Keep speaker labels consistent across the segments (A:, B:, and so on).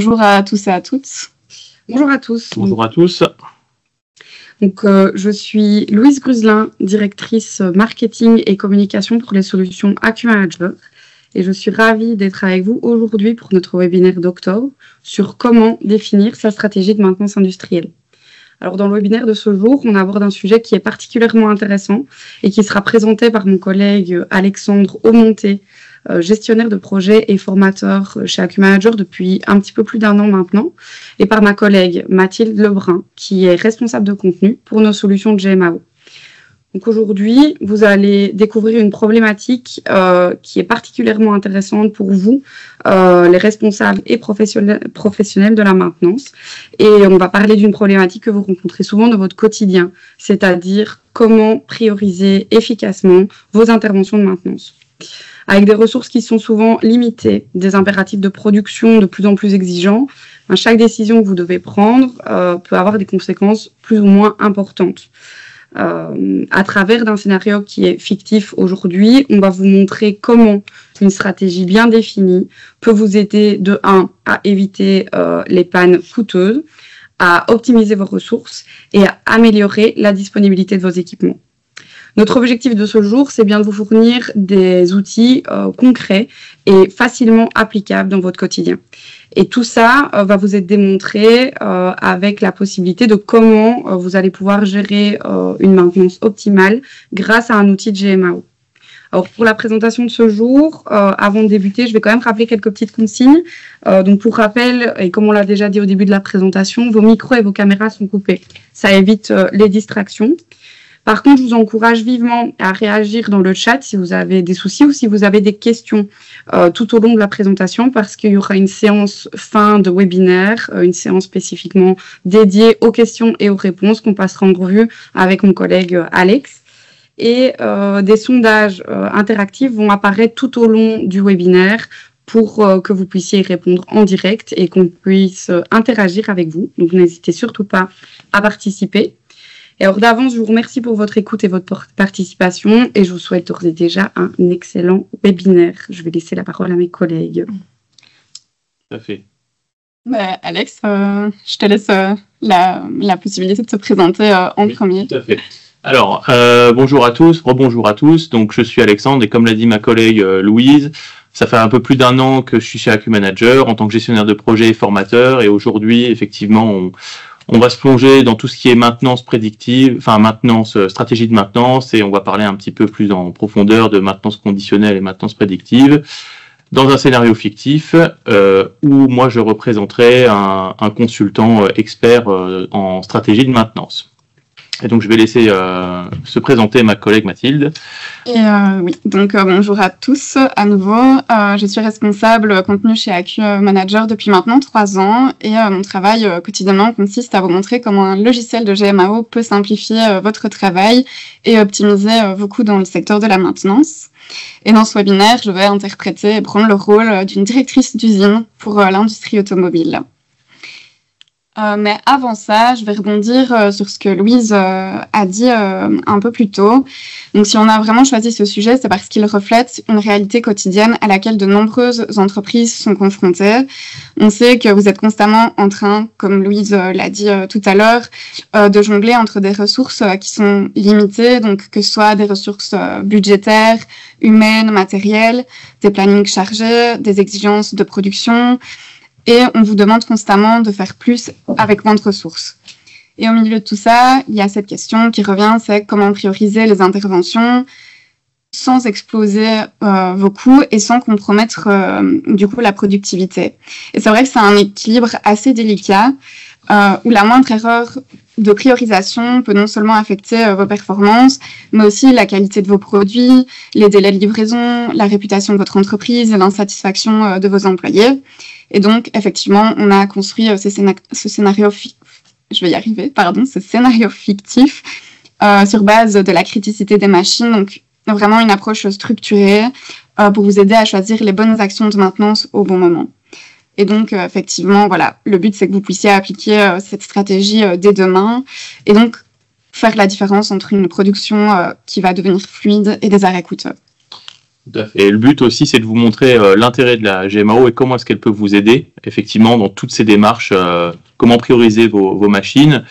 A: bonjour à tous et à toutes.
B: Bonjour à tous.
C: Bonjour à tous.
B: Donc, je suis Louise Gruzelin, directrice marketing et communication pour les solutions AccuManager. Et je suis ravie d'être avec vous aujourd'hui pour notre webinaire d'octobre sur comment définir sa stratégie de maintenance industrielle. Alors, dans le webinaire de ce jour, on aborde un sujet qui est particulièrement intéressant et qui sera présenté par mon collègue Alexandre Aumonté, gestionnaire de projet et formateur chez AccuManager depuis un petit peu plus d'1 an maintenant, et par ma collègue Mathilde Lebrun, qui est responsable de contenu pour nos solutions de GMAO. Donc aujourd'hui, vous allez découvrir une problématique qui est particulièrement intéressante pour vous, les responsables et professionnels de la maintenance. Et on va parler d'une problématique que vous rencontrez souvent dans votre quotidien, c'est-à-dire comment prioriser efficacement vos interventions de maintenance. Avec des ressources qui sont souvent limitées, des impératifs de production de plus en plus exigeants, chaque décision que vous devez prendre peut avoir des conséquences plus ou moins importantes. À travers d'un scénario qui est fictif aujourd'hui, on va vous montrer comment une stratégie bien définie peut vous aider de 1 à éviter les pannes coûteuses, à optimiser vos ressources et à améliorer la disponibilité de vos équipements. Notre objectif de ce jour, c'est bien de vous fournir des outils concrets et facilement applicables dans votre quotidien. Et tout ça va vous être démontré avec la possibilité de comment vous allez pouvoir gérer une maintenance optimale grâce à un outil de GMAO. Alors pour la présentation de ce jour, avant de débuter, je vais quand même rappeler quelques petites consignes. Donc pour rappel, et comme on l'a déjà dit au début de la présentation, vos micros et vos caméras sont coupés. Ça évite les distractions. Par contre, je vous encourage vivement à réagir dans le chat si vous avez des soucis ou si vous avez des questions tout au long de la présentation, parce qu'il y aura une séance fin de webinaire, une séance spécifiquement dédiée aux questions et aux réponses qu'on passera en revue avec mon collègue Alex. Et des sondages interactifs vont apparaître tout au long du webinaire pour que vous puissiez y répondre en direct et qu'on puisse interagir avec vous. Donc, n'hésitez surtout pas à participer. Et alors d'avance, je vous remercie pour votre écoute et votre participation et je vous souhaite d'ores et déjà un excellent webinaire. Je vais laisser la parole à mes collègues.
C: Tout à fait.
A: Alex, je te laisse la possibilité de te présenter en premier.
C: Tout à fait. Alors, bonjour à tous, rebonjour à tous. Donc, je suis Alexandre et comme l'a dit ma collègue Louise, ça fait un peu plus d'1 an que je suis chez AccuManager en tant que gestionnaire de projet et formateur. Et aujourd'hui, effectivement, on va se plonger dans tout ce qui est maintenance prédictive, enfin stratégie de maintenance, et on va parler un petit peu plus en profondeur de maintenance conditionnelle et maintenance prédictive, dans un scénario fictif où moi je représenterai un consultant expert en stratégie de maintenance. Et donc je vais laisser se présenter ma collègue Mathilde.
A: Et oui, donc bonjour à tous à nouveau. Je suis responsable contenu chez AccuManager depuis maintenant 3 ans et mon travail quotidiennement consiste à vous montrer comment un logiciel de GMAO peut simplifier votre travail et optimiser vos coûts dans le secteur de la maintenance. Et dans ce webinaire, je vais interpréter et prendre le rôle d'une directrice d'usine pour l'industrie automobile. Mais avant ça, je vais rebondir sur ce que Louise a dit un peu plus tôt. Donc, si on a vraiment choisi ce sujet, c'est parce qu'il reflète une réalité quotidienne à laquelle de nombreuses entreprises sont confrontées. On sait que vous êtes constamment en train, comme Louise l'a dit tout à l'heure, de jongler entre des ressources qui sont limitées, donc que ce soit des ressources budgétaires, humaines, matérielles, des plannings chargés, des exigences de production. Et on vous demande constamment de faire plus avec moins de ressources. Et au milieu de tout ça, il y a cette question qui revient, c'est comment prioriser les interventions sans exploser vos coûts et sans compromettre du coup la productivité. Et c'est vrai que c'est un équilibre assez délicat où la moindre erreur de priorisation peut non seulement affecter vos performances, mais aussi la qualité de vos produits, les délais de livraison, la réputation de votre entreprise et l'insatisfaction de vos employés. Et donc, effectivement, on a construit ce scénario fictif sur base de la criticité des machines. Donc, vraiment une approche structurée pour vous aider à choisir les bonnes actions de maintenance au bon moment. Et donc, effectivement, voilà, le but, c'est que vous puissiez appliquer cette stratégie dès demain et donc faire la différence entre une production qui va devenir fluide et des arrêts coûteux.
C: Tout à fait. Et le but aussi, c'est de vous montrer l'intérêt de la GMAO et comment est-ce qu'elle peut vous aider, effectivement, dans toutes ces démarches, comment prioriser vos machines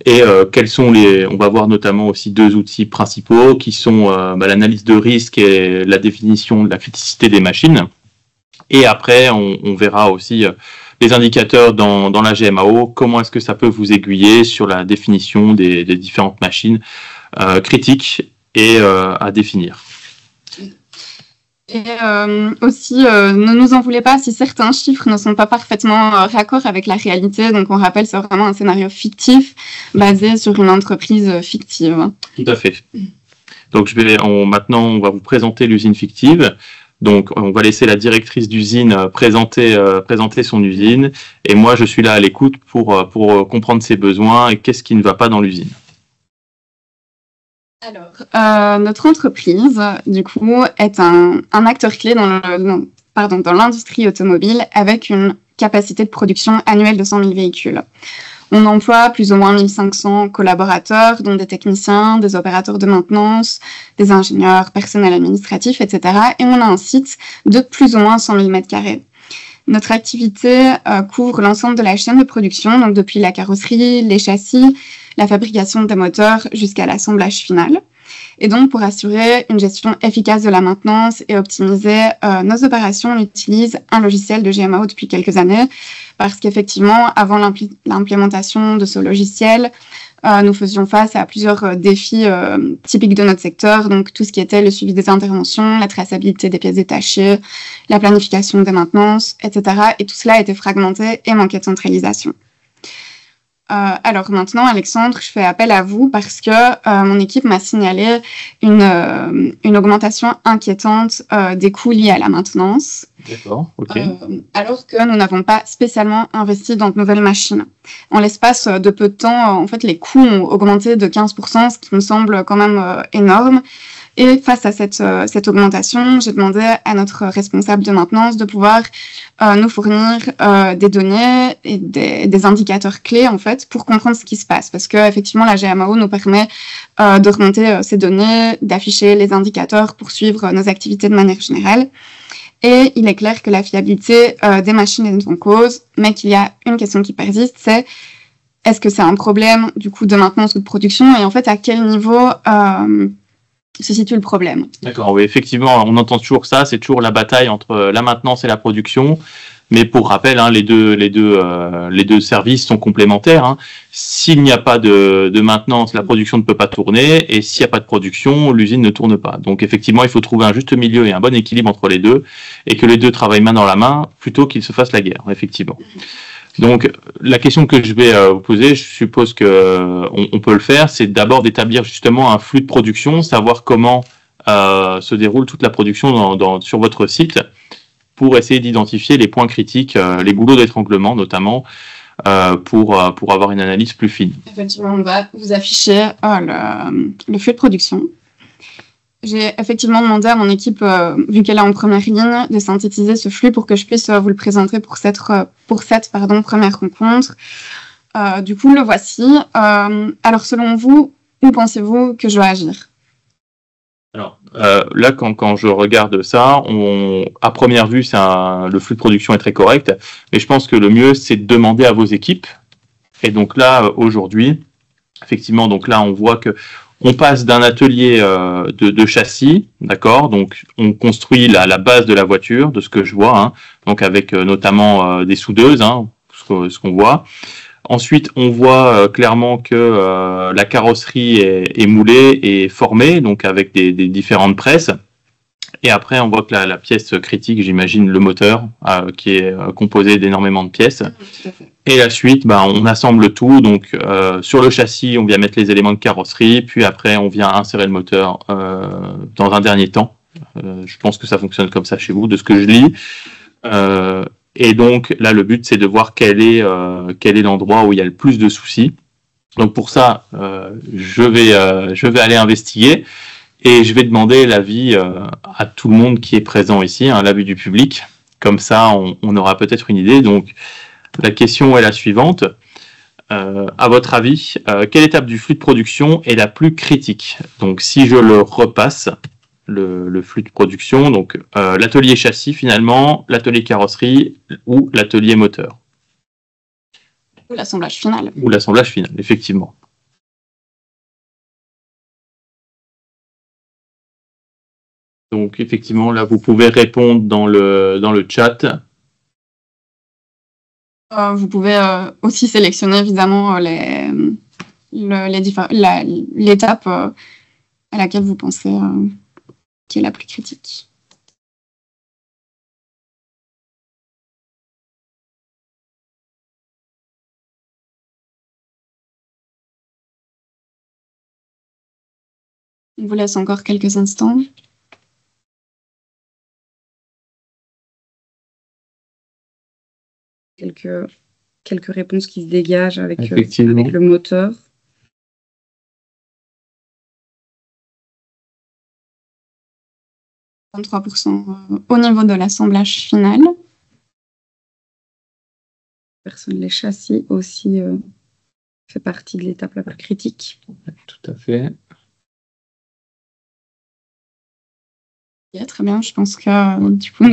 C: et quels sont on va voir notamment aussi 2 outils principaux qui sont l'analyse de risque et la définition de la criticité des machines. Et après, on verra aussi les indicateurs dans la GMAO, comment est-ce que ça peut vous aiguiller sur la définition des différentes machines critiques et à définir.
A: Et aussi, ne nous en voulez pas si certains chiffres ne sont pas parfaitement raccords avec la réalité. Donc, on rappelle, c'est vraiment un scénario fictif basé sur une entreprise fictive.
C: Tout à fait. Donc, maintenant, on va vous présenter l'usine fictive. Donc, on va laisser la directrice d'usine présenter son usine. Et moi, je suis là à l'écoute pour comprendre ses besoins et qu'est-ce qui ne va pas dans l'usine.
A: Alors, notre entreprise, du coup, est un acteur clé dans l'industrie automobile avec une capacité de production annuelle de 100 000 véhicules. On emploie plus ou moins 1500 collaborateurs, dont des techniciens, des opérateurs de maintenance, des ingénieurs, personnel administratif, etc. Et on a un site de plus ou moins 100 000 m². Notre activité couvre l'ensemble de la chaîne de production, donc depuis la carrosserie, les châssis, la fabrication des moteurs jusqu'à l'assemblage final. Et donc, pour assurer une gestion efficace de la maintenance et optimiser nos opérations, on utilise un logiciel de GMAO depuis quelques années parce qu'effectivement, avant l'implémentation de ce logiciel, nous faisions face à plusieurs défis typiques de notre secteur, donc tout ce qui était le suivi des interventions, la traçabilité des pièces détachées, la planification des maintenances, etc. Et tout cela était fragmenté et manquait de centralisation. Alors maintenant, Alexandre, je fais appel à vous parce que mon équipe m'a signalé une augmentation inquiétante des coûts liés à la maintenance.
C: D'accord, ok.
A: Alors que nous n'avons pas spécialement investi dans de nouvelles machines. En l'espace de peu de temps, en fait, les coûts ont augmenté de 15%, ce qui me semble quand même énorme. Et face à cette augmentation, j'ai demandé à notre responsable de maintenance de pouvoir nous fournir des données et des indicateurs clés en fait pour comprendre ce qui se passe. Parce que effectivement, la GMAO nous permet de remonter ces données, d'afficher les indicateurs pour suivre nos activités de manière générale. Et il est clair que la fiabilité des machines est en cause, mais qu'il y a une question qui persiste, c'est est-ce que c'est un problème du coup de maintenance ou de production et en fait à quel niveau se situe le problème.
C: D'accord, oui, effectivement, on entend toujours ça, c'est toujours la bataille entre la maintenance et la production. Mais pour rappel, hein, les deux services sont complémentaires. Hein. S'il n'y a pas de maintenance, la production ne peut pas tourner, et s'il n'y a pas de production, l'usine ne tourne pas. Donc effectivement, il faut trouver un juste milieu et un bon équilibre entre les deux, et que les deux travaillent main dans la main plutôt qu'ils se fassent la guerre, effectivement. Donc, la question que je vais vous poser, je suppose que on peut le faire, c'est d'abord d'établir justement un flux de production, savoir comment se déroule toute la production sur votre site, pour essayer d'identifier les points critiques, les goulots d'étranglement notamment, pour avoir une analyse plus fine.
A: Effectivement, on va vous afficher le flux de production. J'ai effectivement demandé à mon équipe, vu qu'elle est en première ligne, de synthétiser ce flux pour que je puisse vous le présenter pour cette première rencontre. Du coup, le voici. Alors, selon vous, où pensez-vous que je dois agir ?
C: Alors, là, quand je regarde ça, à première vue, le flux de production est très correct, mais je pense que le mieux, c'est de demander à vos équipes. Et donc là, aujourd'hui, effectivement, donc là, on voit que on passe d'un atelier de châssis, d'accord, donc on construit la base de la voiture, de ce que je vois, hein, donc avec notamment des soudeuses, hein, ce qu'on voit. Ensuite, on voit clairement que la carrosserie est moulée et formée, donc avec des différentes presses. Et après, on voit que la pièce critique, j'imagine le moteur, qui est composé d'énormément de pièces.
A: Tout à fait.
C: Et la suite, on assemble tout. Donc, sur le châssis, on vient mettre les éléments de carrosserie. Puis après, on vient insérer le moteur dans un dernier temps. Je pense que ça fonctionne comme ça chez vous, de ce que je lis. Et donc, là, le but, c'est de voir quel est l'endroit où il y a le plus de soucis. Donc, pour ça, je vais aller investiguer. Et je vais demander l'avis à tout le monde qui est présent ici, hein, l'avis du public. Comme ça, on aura peut-être une idée. Donc, la question est la suivante. À votre avis, quelle étape du flux de production est la plus critique ? Donc, si je le repasse, le flux de production, donc l'atelier châssis finalement, l'atelier carrosserie ou l'atelier moteur.
A: Ou l'assemblage final.
C: Ou l'assemblage final, effectivement. Donc effectivement, là, vous pouvez répondre dans le chat.
A: Vous pouvez aussi sélectionner évidemment l'étape à laquelle vous pensez qui est la plus critique. On vous laisse encore quelques instants.
B: Quelques réponses qui se dégagent avec le moteur. «
A: 23% au niveau de l'assemblage final. »
B: Les châssis aussi fait partie de l'étape la plus critique.
C: Tout à fait.
A: Très bien, je pense que du coup...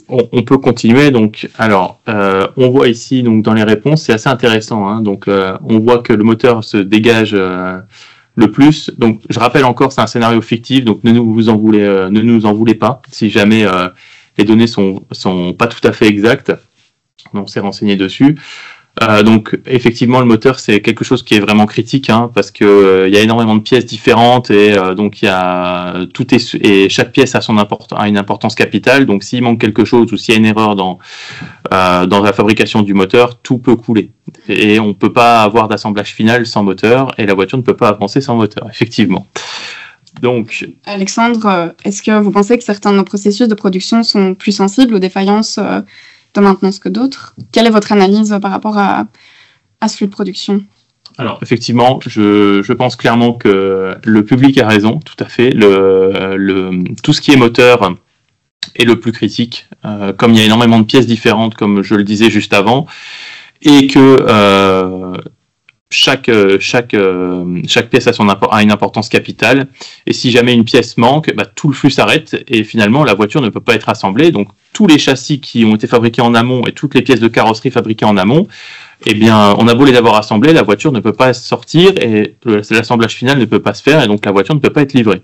C: On peut continuer. Donc, alors, on voit ici donc, dans les réponses, c'est assez intéressant. Hein, donc, on voit que le moteur se dégage le plus. Donc, je rappelle encore, c'est un scénario fictif, donc ne nous en voulez pas si jamais les données sont pas tout à fait exactes. On s'est renseigné dessus. Donc effectivement le moteur c'est quelque chose qui est vraiment critique hein, parce que y a énormément de pièces différentes et donc il y a et chaque pièce a une importance capitale, donc s'il manque quelque chose ou s'il y a une erreur dans la fabrication du moteur, tout peut couler et on peut pas avoir d'assemblage final sans moteur et la voiture ne peut pas avancer sans moteur, effectivement. Donc
A: Alexandre, est-ce que vous pensez que certains de nos processus de production sont plus sensibles aux défaillances de maintenance que d'autres? Quelle est votre analyse par rapport à ce flux de production?
C: Alors, effectivement, je pense clairement que le public a raison, tout à fait. Tout ce qui est moteur est le plus critique, comme il y a énormément de pièces différentes, comme je le disais juste avant, et que chaque pièce a une importance capitale, et si jamais une pièce manque, tout le flux s'arrête, et finalement la voiture ne peut pas être assemblée. Donc tous les châssis qui ont été fabriqués en amont et toutes les pièces de carrosserie fabriquées en amont, eh bien, on a beau les avoir assemblées, la voiture ne peut pas sortir, et l'assemblage final ne peut pas se faire, et donc la voiture ne peut pas être livrée.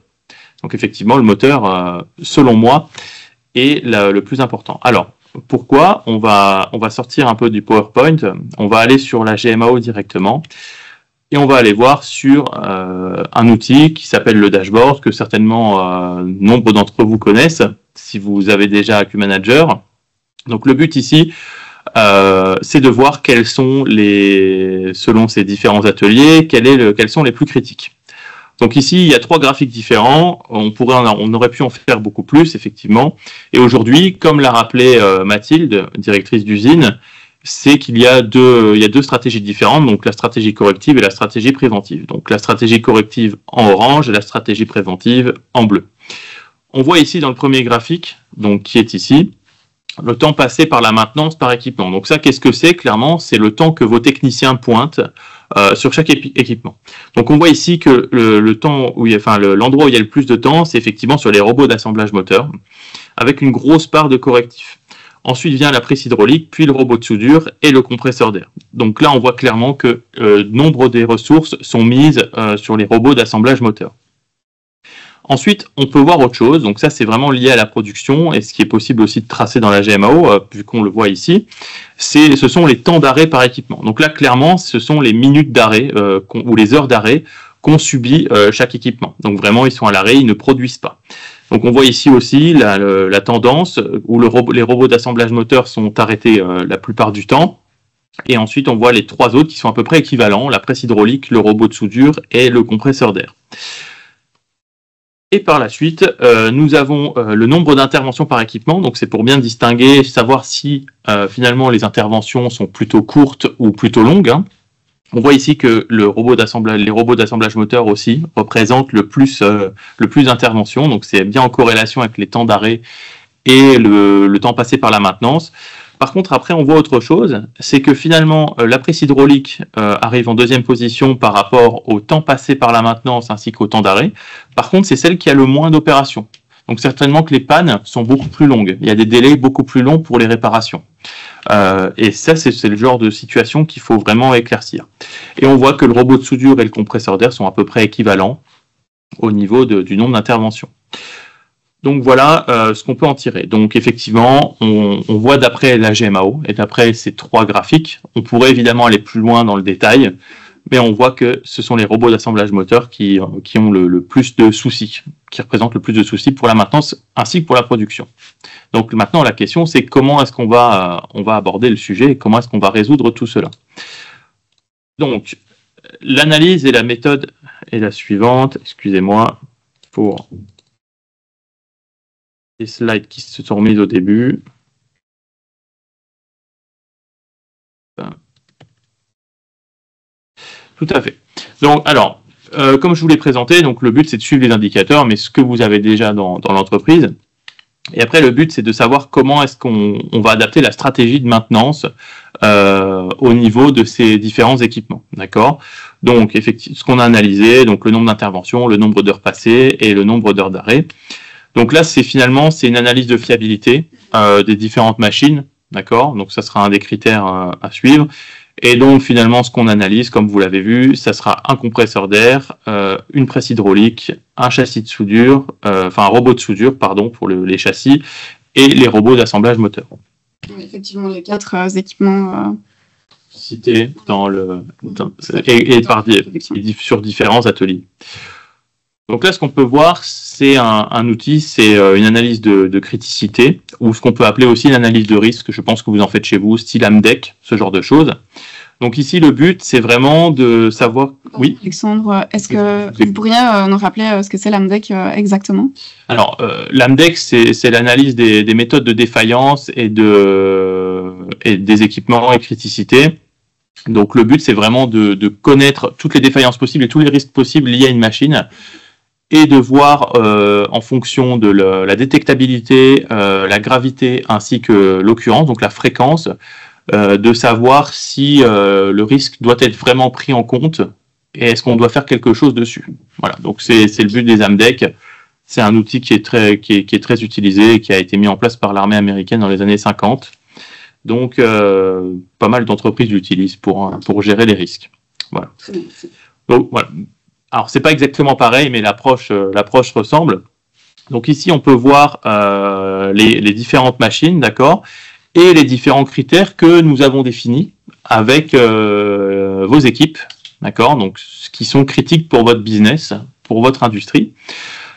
C: Donc effectivement, le moteur, selon moi, est le plus important. Alors, pourquoi? On va sortir un peu du PowerPoint, on va aller sur la GMAO directement et on va aller voir sur un outil qui s'appelle le dashboard que certainement nombre d'entre vous connaissent si vous avez déjà AccuManager. Donc le but ici c'est de voir quels sont selon ces différents ateliers, quels sont les plus critiques. Donc ici, il y a 3 graphiques différents. On aurait pu en faire beaucoup plus, effectivement. Et aujourd'hui, comme l'a rappelé Mathilde, directrice d'usine, c'est qu'il y a deux stratégies différentes. Donc la stratégie corrective et la stratégie préventive. Donc la stratégie corrective en orange et la stratégie préventive en bleu. On voit ici dans le premier graphique, donc qui est ici, le temps passé par la maintenance par équipement. Donc ça, qu'est-ce que c'est? Clairement, c'est le temps que vos techniciens pointent sur chaque équipement. Donc on voit ici que l'endroit où il y a le plus de temps, c'est effectivement sur les robots d'assemblage moteur, avec une grosse part de correctif. Ensuite vient la prise hydraulique, puis le robot de soudure et le compresseur d'air. Donc là, on voit clairement que nombre des ressources sont mises sur les robots d'assemblage moteur. Ensuite, on peut voir autre chose, donc ça c'est vraiment lié à la production, et ce qui est possible aussi de tracer dans la GMAO, vu qu'on le voit ici, ce sont les temps d'arrêt par équipement. Donc là, clairement, ce sont les minutes d'arrêt, ou les heures d'arrêt qu'ont subi chaque équipement. Donc vraiment, ils sont à l'arrêt, ils ne produisent pas. Donc on voit ici aussi la tendance, où les robots d'assemblage moteur sont arrêtés la plupart du temps, et ensuite on voit les 3 autres qui sont à peu près équivalents, la presse hydraulique, le robot de soudure et le compresseur d'air. Et par la suite, nous avons le nombre d'interventions par équipement. Donc c'est pour bien distinguer, savoir si finalement les interventions sont plutôt courtes ou plutôt longues. Hein. On voit ici que les robots d'assemblage moteur aussi représentent le plus d'interventions. Donc c'est bien en corrélation avec les temps d'arrêt et le temps passé par la maintenance. Par contre, après, on voit autre chose, c'est que finalement, la presse hydraulique arrive en 2e position par rapport au temps passé par la maintenance ainsi qu'au temps d'arrêt. Par contre, c'est celle qui a le moins d'opérations. Donc certainement que les pannes sont beaucoup plus longues. Il y a des délais beaucoup plus longs pour les réparations. Et ça, c'est le genre de situation qu'il faut vraiment éclaircir. Et on voit que le robot de soudure et le compresseur d'air sont à peu près équivalents au niveau du nombre d'interventions. Donc voilà ce qu'on peut en tirer. Donc effectivement, on voit d'après la GMAO et d'après ces 3 graphiques, on pourrait évidemment aller plus loin dans le détail, mais on voit que ce sont les robots d'assemblage moteur qui ont le plus de soucis, qui représentent le plus de soucis pour la maintenance ainsi que pour la production. Donc maintenant, la question, c'est comment est-ce qu'on va aborder le sujet et comment est-ce qu'on va résoudre tout cela. Donc, l'analyse et la méthode est la suivante. Excusez-moi pour les slides qui se sont remises au début. Tout à fait. Donc, alors, comme je vous l'ai présenté, donc le but c'est de suivre les indicateurs, mais ce que vous avez déjà dans l'entreprise. Et après, le but c'est de savoir comment est-ce qu'on va adapter la stratégie de maintenance au niveau de ces différents équipements. D'accord? Donc, effectivement, ce qu'on a analysé, donc le nombre d'interventions, le nombre d'heures passées et le nombre d'heures d'arrêt. Donc là, c'est une analyse de fiabilité des différentes machines. D'accord? Donc, ça sera un des critères à suivre. Et donc, finalement, ce qu'on analyse, comme vous l'avez vu, ça sera un compresseur d'air, une presse hydraulique, un châssis de soudure, un robot de soudure, pardon, pour les châssis, et les robots d'assemblage moteur.
A: Oui, effectivement, les 4 équipements
C: cités sur différents ateliers. Donc là, ce qu'on peut voir, c'est un outil, c'est une analyse de criticité, ou ce qu'on peut appeler aussi une analyse de risque. Je pense que vous en faites chez vous, style AMDEC, ce genre de choses. Donc ici, le but, c'est vraiment de savoir... Oui.
A: Alexandre, est-ce que vous pourriez nous rappeler ce que c'est l'AMDEC exactement? Alors,
C: l'AMDEC, c'est l'analyse des méthodes de défaillance et des équipements et criticité. Donc le but, c'est vraiment de connaître toutes les défaillances possibles et tous les risques possibles liés à une machine, et de voir en fonction de la détectabilité, la gravité ainsi que l'occurrence, donc la fréquence, de savoir si le risque doit être vraiment pris en compte et est-ce qu'on doit faire quelque chose dessus. Voilà, donc c'est le but des AMDEC. C'est un outil qui est très utilisé et qui a été mis en place par l'armée américaine dans les années 50. Donc pas mal d'entreprises l'utilisent pour gérer les risques. Voilà. Donc voilà. Alors, c'est pas exactement pareil, mais l'approche ressemble. Donc ici, on peut voir les différentes machines, d'accord, et les différents critères que nous avons définis avec vos équipes, d'accord, donc ce qui sont critiques pour votre business, pour votre industrie.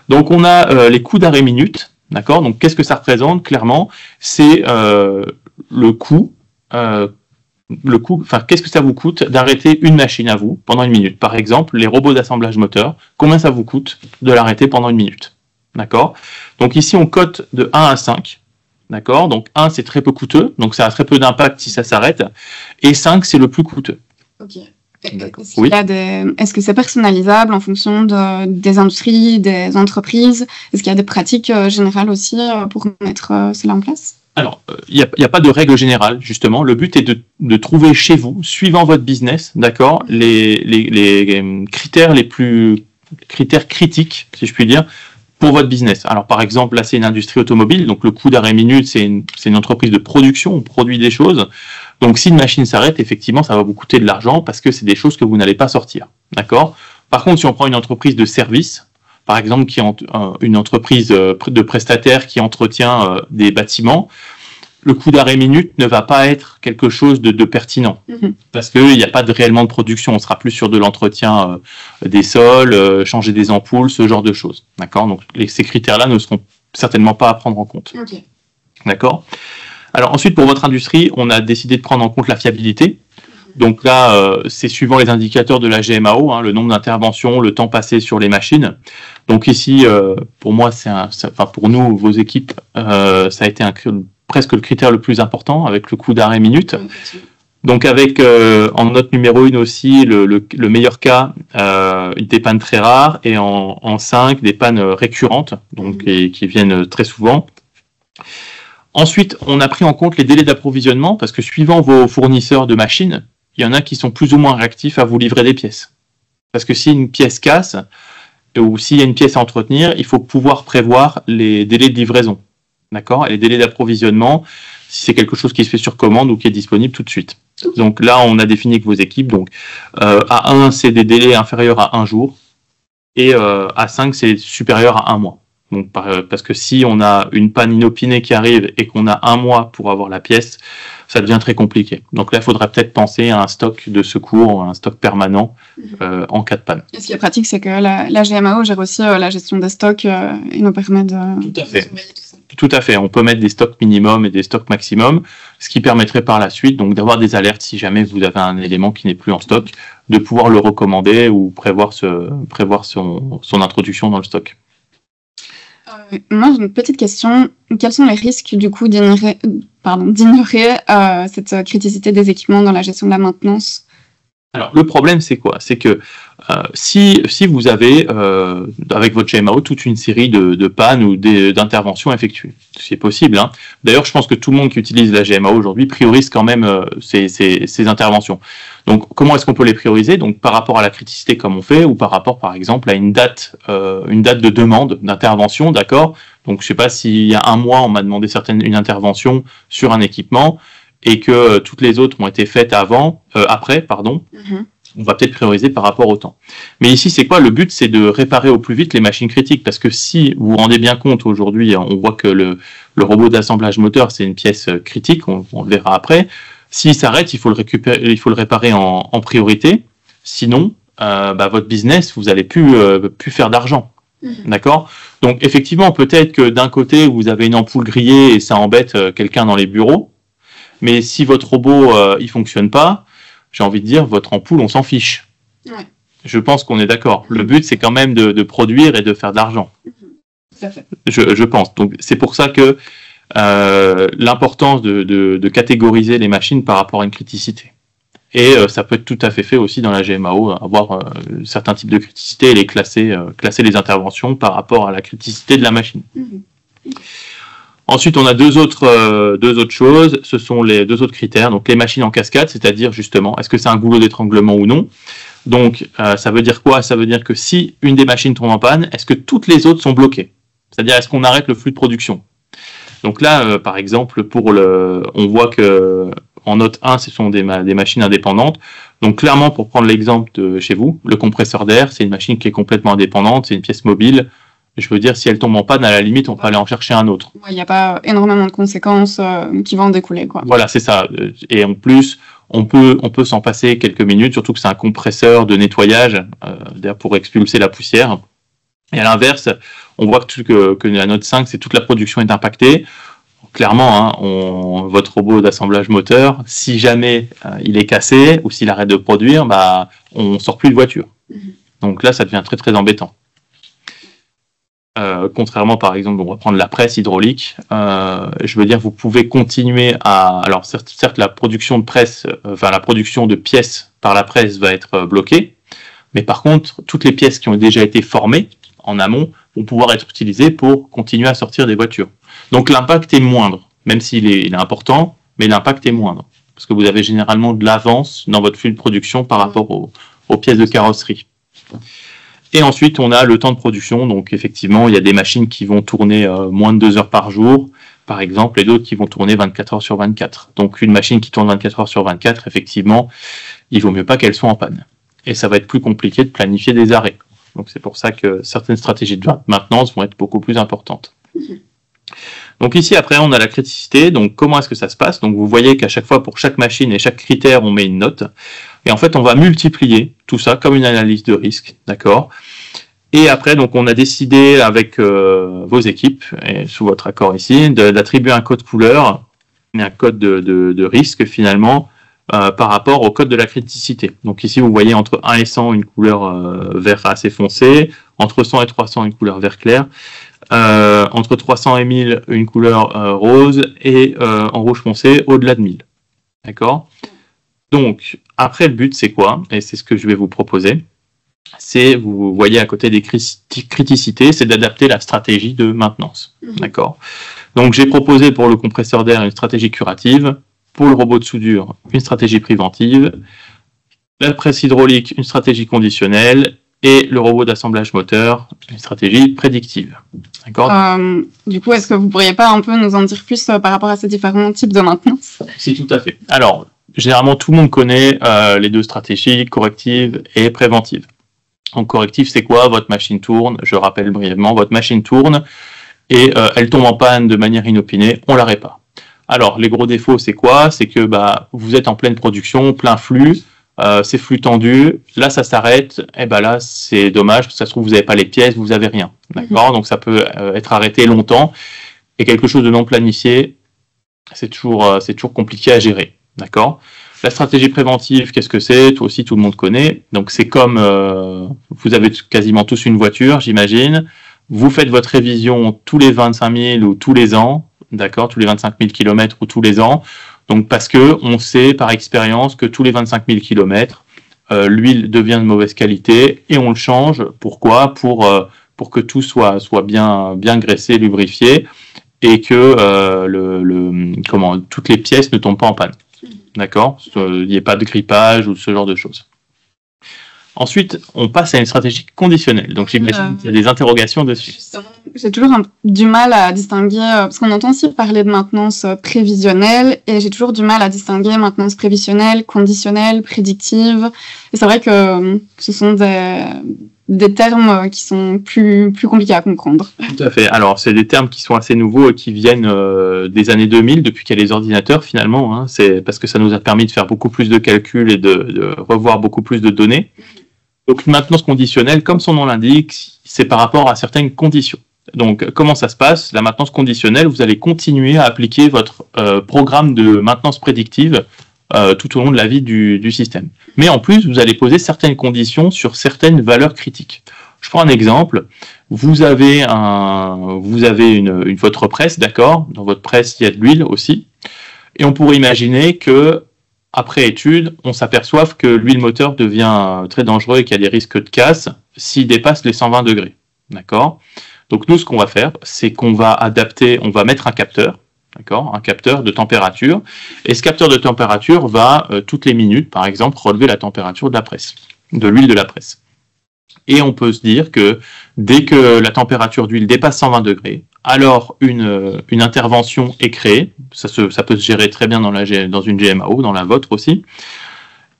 C: Donc, on a les coûts d'arrêt minute, d'accord. Donc, qu'est-ce que ça représente? Clairement, c'est le coût. Qu'est-ce que ça vous coûte d'arrêter une machine à vous pendant 1 minute? Par exemple, les robots d'assemblage moteur, combien ça vous coûte de l'arrêter pendant 1 minute? D'accord? Donc ici, on cote de 1 à 5. D'accord? Donc 1, c'est très peu coûteux, donc ça a très peu d'impact si ça s'arrête. Et 5, c'est le plus coûteux.
A: Ok. Est-ce que c'est personnalisable en fonction des industries, des entreprises? Est-ce qu'il y a des pratiques générales aussi pour mettre cela en place?
C: Alors, il n'y a pas de règle générale, justement. Le but est de trouver chez vous, suivant votre business, d'accord, les critères critères critiques, si je puis dire, pour votre business. Alors, par exemple, là, c'est une industrie automobile, donc le coût d'arrêt minute, c'est une entreprise de production, on produit des choses. Donc, si une machine s'arrête, effectivement, ça va vous coûter de l'argent parce que c'est des choses que vous n'allez pas sortir, d'accord? Par contre, si on prend une entreprise de service, par exemple, une entreprise de prestataire qui entretient des bâtiments, le coût d'arrêt minute ne va pas être quelque chose de pertinent, parce qu'il n'y a pas réellement de production. On sera plus sur de l'entretien des sols, changer des ampoules, ce genre de choses. D'accord? Donc, ces critères-là ne seront certainement pas à prendre en compte.
A: Okay.
C: D'accord? Alors, ensuite, pour votre industrie, on a décidé de prendre en compte la fiabilité. Donc là, c'est suivant les indicateurs de la GMAO, hein, le nombre d'interventions, le temps passé sur les machines. Donc ici, pour moi, pour nous, vos équipes, ça a été presque le critère le plus important avec le coût d'arrêt minute. Donc avec, en note numéro 1 aussi, le meilleur cas, des pannes très rares, et en 5, des pannes récurrentes, donc qui viennent très souvent. Ensuite, on a pris en compte les délais d'approvisionnement, parce que suivant vos fournisseurs de machines, il y en a qui sont plus ou moins réactifs à vous livrer des pièces. Parce que si une pièce casse, ou s'il y a une pièce à entretenir, il faut pouvoir prévoir les délais de livraison, d'accord, et les délais d'approvisionnement, si c'est quelque chose qui se fait sur commande ou qui est disponible tout de suite. Donc là, on a défini avec vos équipes, donc à 1, c'est des délais inférieurs à 1 jour, et à 5, c'est supérieur à 1 mois. Donc, parce que si on a une panne inopinée qui arrive et qu'on a 1 mois pour avoir la pièce, ça devient très compliqué. Donc là, il faudrait peut-être penser à un stock de secours, un stock permanent en cas de panne.
A: Et ce qui est pratique, c'est que la GMAO gère aussi la gestion des stocks et nous permet de surveiller tout ça.
C: Tout à fait. On peut mettre des stocks minimum et des stocks maximum, ce qui permettrait par la suite donc d'avoir des alertes si jamais vous avez un élément qui n'est plus en stock, de pouvoir le recommander ou prévoir son introduction dans le stock.
A: Moi, j'ai une petite question. Quels sont les risques, du coup, d'ignorer cette criticité des équipements dans la gestion de la maintenance?
C: Alors, le problème, c'est quoi? C'est que si vous avez, avec votre GMAO, toute une série de pannes ou d'interventions effectuées, c'est possible, hein. D'ailleurs, je pense que tout le monde qui utilise la GMAO aujourd'hui priorise quand même ces interventions. Donc, comment est-ce qu'on peut les prioriser? Donc, par rapport à la criticité comme on fait, ou par rapport, par exemple, à une date de demande d'intervention, d'accord? Donc, je sais pas s'il y a 1 mois, on m'a demandé une intervention sur un équipement, et que toutes les autres ont été faites après. On va peut-être prioriser par rapport au temps. Mais ici, c'est quoi? Le but, c'est de réparer au plus vite les machines critiques, parce que si vous vous rendez bien compte, aujourd'hui, on voit que le robot d'assemblage moteur, c'est une pièce critique, on le verra après. S'il s'arrête, il faut le réparer en priorité. Sinon, votre business, vous n'allez plus faire d'argent. D'accord? Donc, effectivement, peut-être que d'un côté, vous avez une ampoule grillée et ça embête quelqu'un dans les bureaux. Mais si votre robot il fonctionne pas, j'ai envie de dire, votre ampoule, on s'en fiche.
A: Ouais.
C: Je pense qu'on est d'accord. Le but, c'est quand même de produire et de faire de l'argent.
A: Tout à fait.
C: Je pense. Donc, c'est pour ça que l'importance de catégoriser les machines par rapport à une criticité. Et ça peut être tout à fait fait aussi dans la GMAO, avoir certains types de criticité et les classer les interventions par rapport à la criticité de la machine. Ensuite, on a deux autres choses. Ce sont les 2 autres critères. Donc, les machines en cascade, c'est-à-dire justement, est-ce que c'est un goulot d'étranglement ou non? Donc, ça veut dire quoi? Ça veut dire que si une des machines tombe en panne, est-ce que toutes les autres sont bloquées? C'est-à-dire, est-ce qu'on arrête le flux de production? Donc là, par exemple, on voit que en note 1, ce sont des machines indépendantes. Donc, clairement, pour prendre l'exemple de chez vous, le compresseur d'air, c'est une machine qui est complètement indépendante, c'est une pièce mobile. Je veux dire, si elle tombe en panne, à la limite, on peut aller en chercher un autre.
A: Il n'y a pas énormément de conséquences qui vont en découler, quoi.
C: Voilà, c'est ça. Et en plus, on peut s'en passer quelques minutes, surtout que c'est un compresseur de nettoyage, d'ailleurs pour expulser la poussière. Et à l'inverse, on voit que la note 5, c'est toute la production est impactée. Clairement, hein, votre robot d'assemblage moteur, si jamais il est cassé ou s'il arrête de produire, on sort plus de voiture. Donc là, ça devient très très embêtant. Contrairement, par exemple, on va prendre la presse hydraulique. Je veux dire, vous pouvez continuer alors certes, la production de presse, la production de pièces par la presse va être bloquée, mais par contre, toutes les pièces qui ont déjà été formées en amont vont pouvoir être utilisées pour continuer à sortir des voitures. Donc l'impact est moindre, même s'il est important, mais l'impact est moindre, parce que vous avez généralement de l'avance dans votre flux de production par rapport aux pièces de carrosserie. Et ensuite, on a le temps de production. Donc, effectivement, il y a des machines qui vont tourner moins de 2 heures par jour, par exemple, et d'autres qui vont tourner 24 heures sur 24. Donc, une machine qui tourne 24 heures sur 24, effectivement, il vaut mieux pas qu'elle soit en panne. Et ça va être plus compliqué de planifier des arrêts. Donc, c'est pour ça que certaines stratégies de maintenance vont être beaucoup plus importantes. Donc ici, après, on a la criticité. Donc, comment est-ce que ça se passe? Donc, vous voyez qu'à chaque fois, pour chaque machine et chaque critère, on met une note. Et en fait, on va multiplier tout ça comme une analyse de risque, d'accord? Et après, donc, on a décidé avec vos équipes, et sous votre accord ici, d'attribuer un code couleur et un code de risque, finalement, par rapport au code de la criticité. Donc ici, vous voyez entre 1 et 100, une couleur vert assez foncé, entre 100 et 300, une couleur vert clair, entre 300 et 1000, une couleur rose, et en rouge foncé, au-delà de 1000. D'accord? Donc, après, le but, c'est quoi? Et c'est ce que je vais vous proposer. C'est, vous voyez à côté des criticités, c'est d'adapter la stratégie de maintenance. D'accord? Donc, j'ai proposé pour le compresseur d'air une stratégie curative, pour le robot de soudure, une stratégie préventive, la presse hydraulique, une stratégie conditionnelle, et le robot d'assemblage moteur, une stratégie prédictive. D'accord ?
A: Du coup, est-ce que vous pourriez pas un peu nous en dire plus par rapport à ces différents types de maintenance?
C: Si, tout à fait. Alors, généralement, tout le monde connaît les deux stratégies, corrective et préventive. Donc, corrective, c'est quoi? Votre machine tourne, je rappelle brièvement, votre machine tourne et elle tombe en panne de manière inopinée, on la répare. Alors, les gros défauts, c'est quoi? C'est que vous êtes en pleine production, plein flux, c'est flux tendu, là ça s'arrête, et là c'est dommage, ça se trouve vous n'avez pas les pièces, vous n'avez rien, d'accord? Donc ça peut être arrêté longtemps, et quelque chose de non planifié, c'est toujours compliqué à gérer, d'accord? La stratégie préventive, qu'est-ce que c'est? Toi aussi tout le monde connaît, donc c'est comme, vous avez quasiment tous une voiture, j'imagine, vous faites votre révision tous les 25 000 ou tous les ans, d'accord? Tous les 25 000 km ou tous les ans. Donc parce que on sait par expérience que tous les 25 000 km, l'huile devient de mauvaise qualité et on le change. Pourquoi? Pour que tout soit bien graissé, lubrifié et que toutes les pièces ne tombent pas en panne. D'accord? Il n'y ait pas de grippage ou ce genre de choses. Ensuite, on passe à une stratégie conditionnelle. Donc, j'imagine qu'il y a des interrogations dessus.
A: Justement, j'ai toujours du mal à distinguer, parce qu'on entend aussi parler de maintenance prévisionnelle, et j'ai toujours du mal à distinguer maintenance prévisionnelle, conditionnelle, prédictive. Et c'est vrai que ce sont des termes qui sont plus compliqués à comprendre.
C: Tout à fait. Alors, c'est des termes qui sont assez nouveaux et qui viennent des années 2000, depuis qu'il y a les ordinateurs, finalement. Hein. C'est parce que ça nous a permis de faire beaucoup plus de calculs et de revoir beaucoup plus de données. Donc, une maintenance conditionnelle, comme son nom l'indique, c'est par rapport à certaines conditions. Donc, comment ça se passe? La maintenance conditionnelle, vous allez continuer à appliquer votre programme de maintenance prédictive tout au long de la vie du système. Mais en plus, vous allez poser certaines conditions sur certaines valeurs critiques. Je prends un exemple. Vous avez votre presse, d'accord? Dans votre presse, il y a de l'huile aussi. Et on pourrait imaginer que après étude, on s'aperçoive que l'huile moteur devient très dangereux et qu'il y a des risques de casse s'il dépasse les 120 degrés. D'accord? Donc nous, ce qu'on va faire, c'est qu'on va mettre un capteur, d'accord? Un capteur de température. Et ce capteur de température va, toutes les minutes, par exemple, relever la température de la presse, de l'huile de la presse. Et on peut se dire que dès que la température d'huile dépasse 120 degrés, alors une intervention est créée. Ça peut se gérer très bien dans une GMAO, dans la vôtre aussi.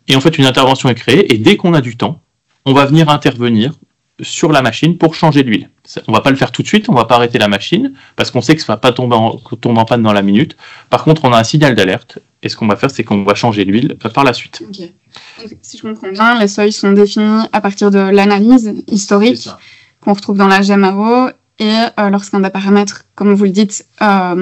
C: Et en fait, une intervention est créée, et dès qu'on a du temps, on va venir intervenir sur la machine pour changer l'huile. On ne va pas le faire tout de suite, on ne va pas arrêter la machine, parce qu'on sait que ça ne va pas tomber en panne dans la minute. Par contre, on a un signal d'alerte, et ce qu'on va faire, c'est qu'on va changer l'huile par la suite.
A: Okay. Donc, si je comprends bien, les seuils sont définis à partir de l'analyse historique qu'on retrouve dans la GMAO, et lorsqu'un des paramètres, comme vous le dites,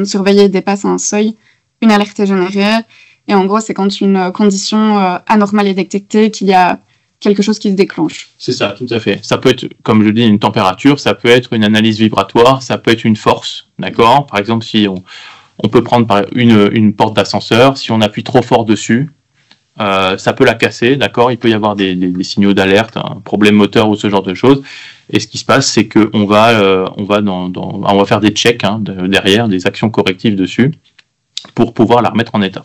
A: surveillé dépasse un seuil, une alerte est générée. Et en gros, c'est quand une condition anormale est détectée qu'il y a quelque chose qui se déclenche.
C: C'est ça, tout à fait. Ça peut être, comme je dis, une température, ça peut être une analyse vibratoire, ça peut être une force, d'accord? Par exemple, si on peut prendre une porte d'ascenseur, si on appuie trop fort dessus, ça peut la casser, d'accord? Il peut y avoir des signaux d'alerte, un problème moteur ou ce genre de choses. Et ce qui se passe, c'est qu'on va faire des checks derrière, des actions correctives dessus, pour pouvoir la remettre en état.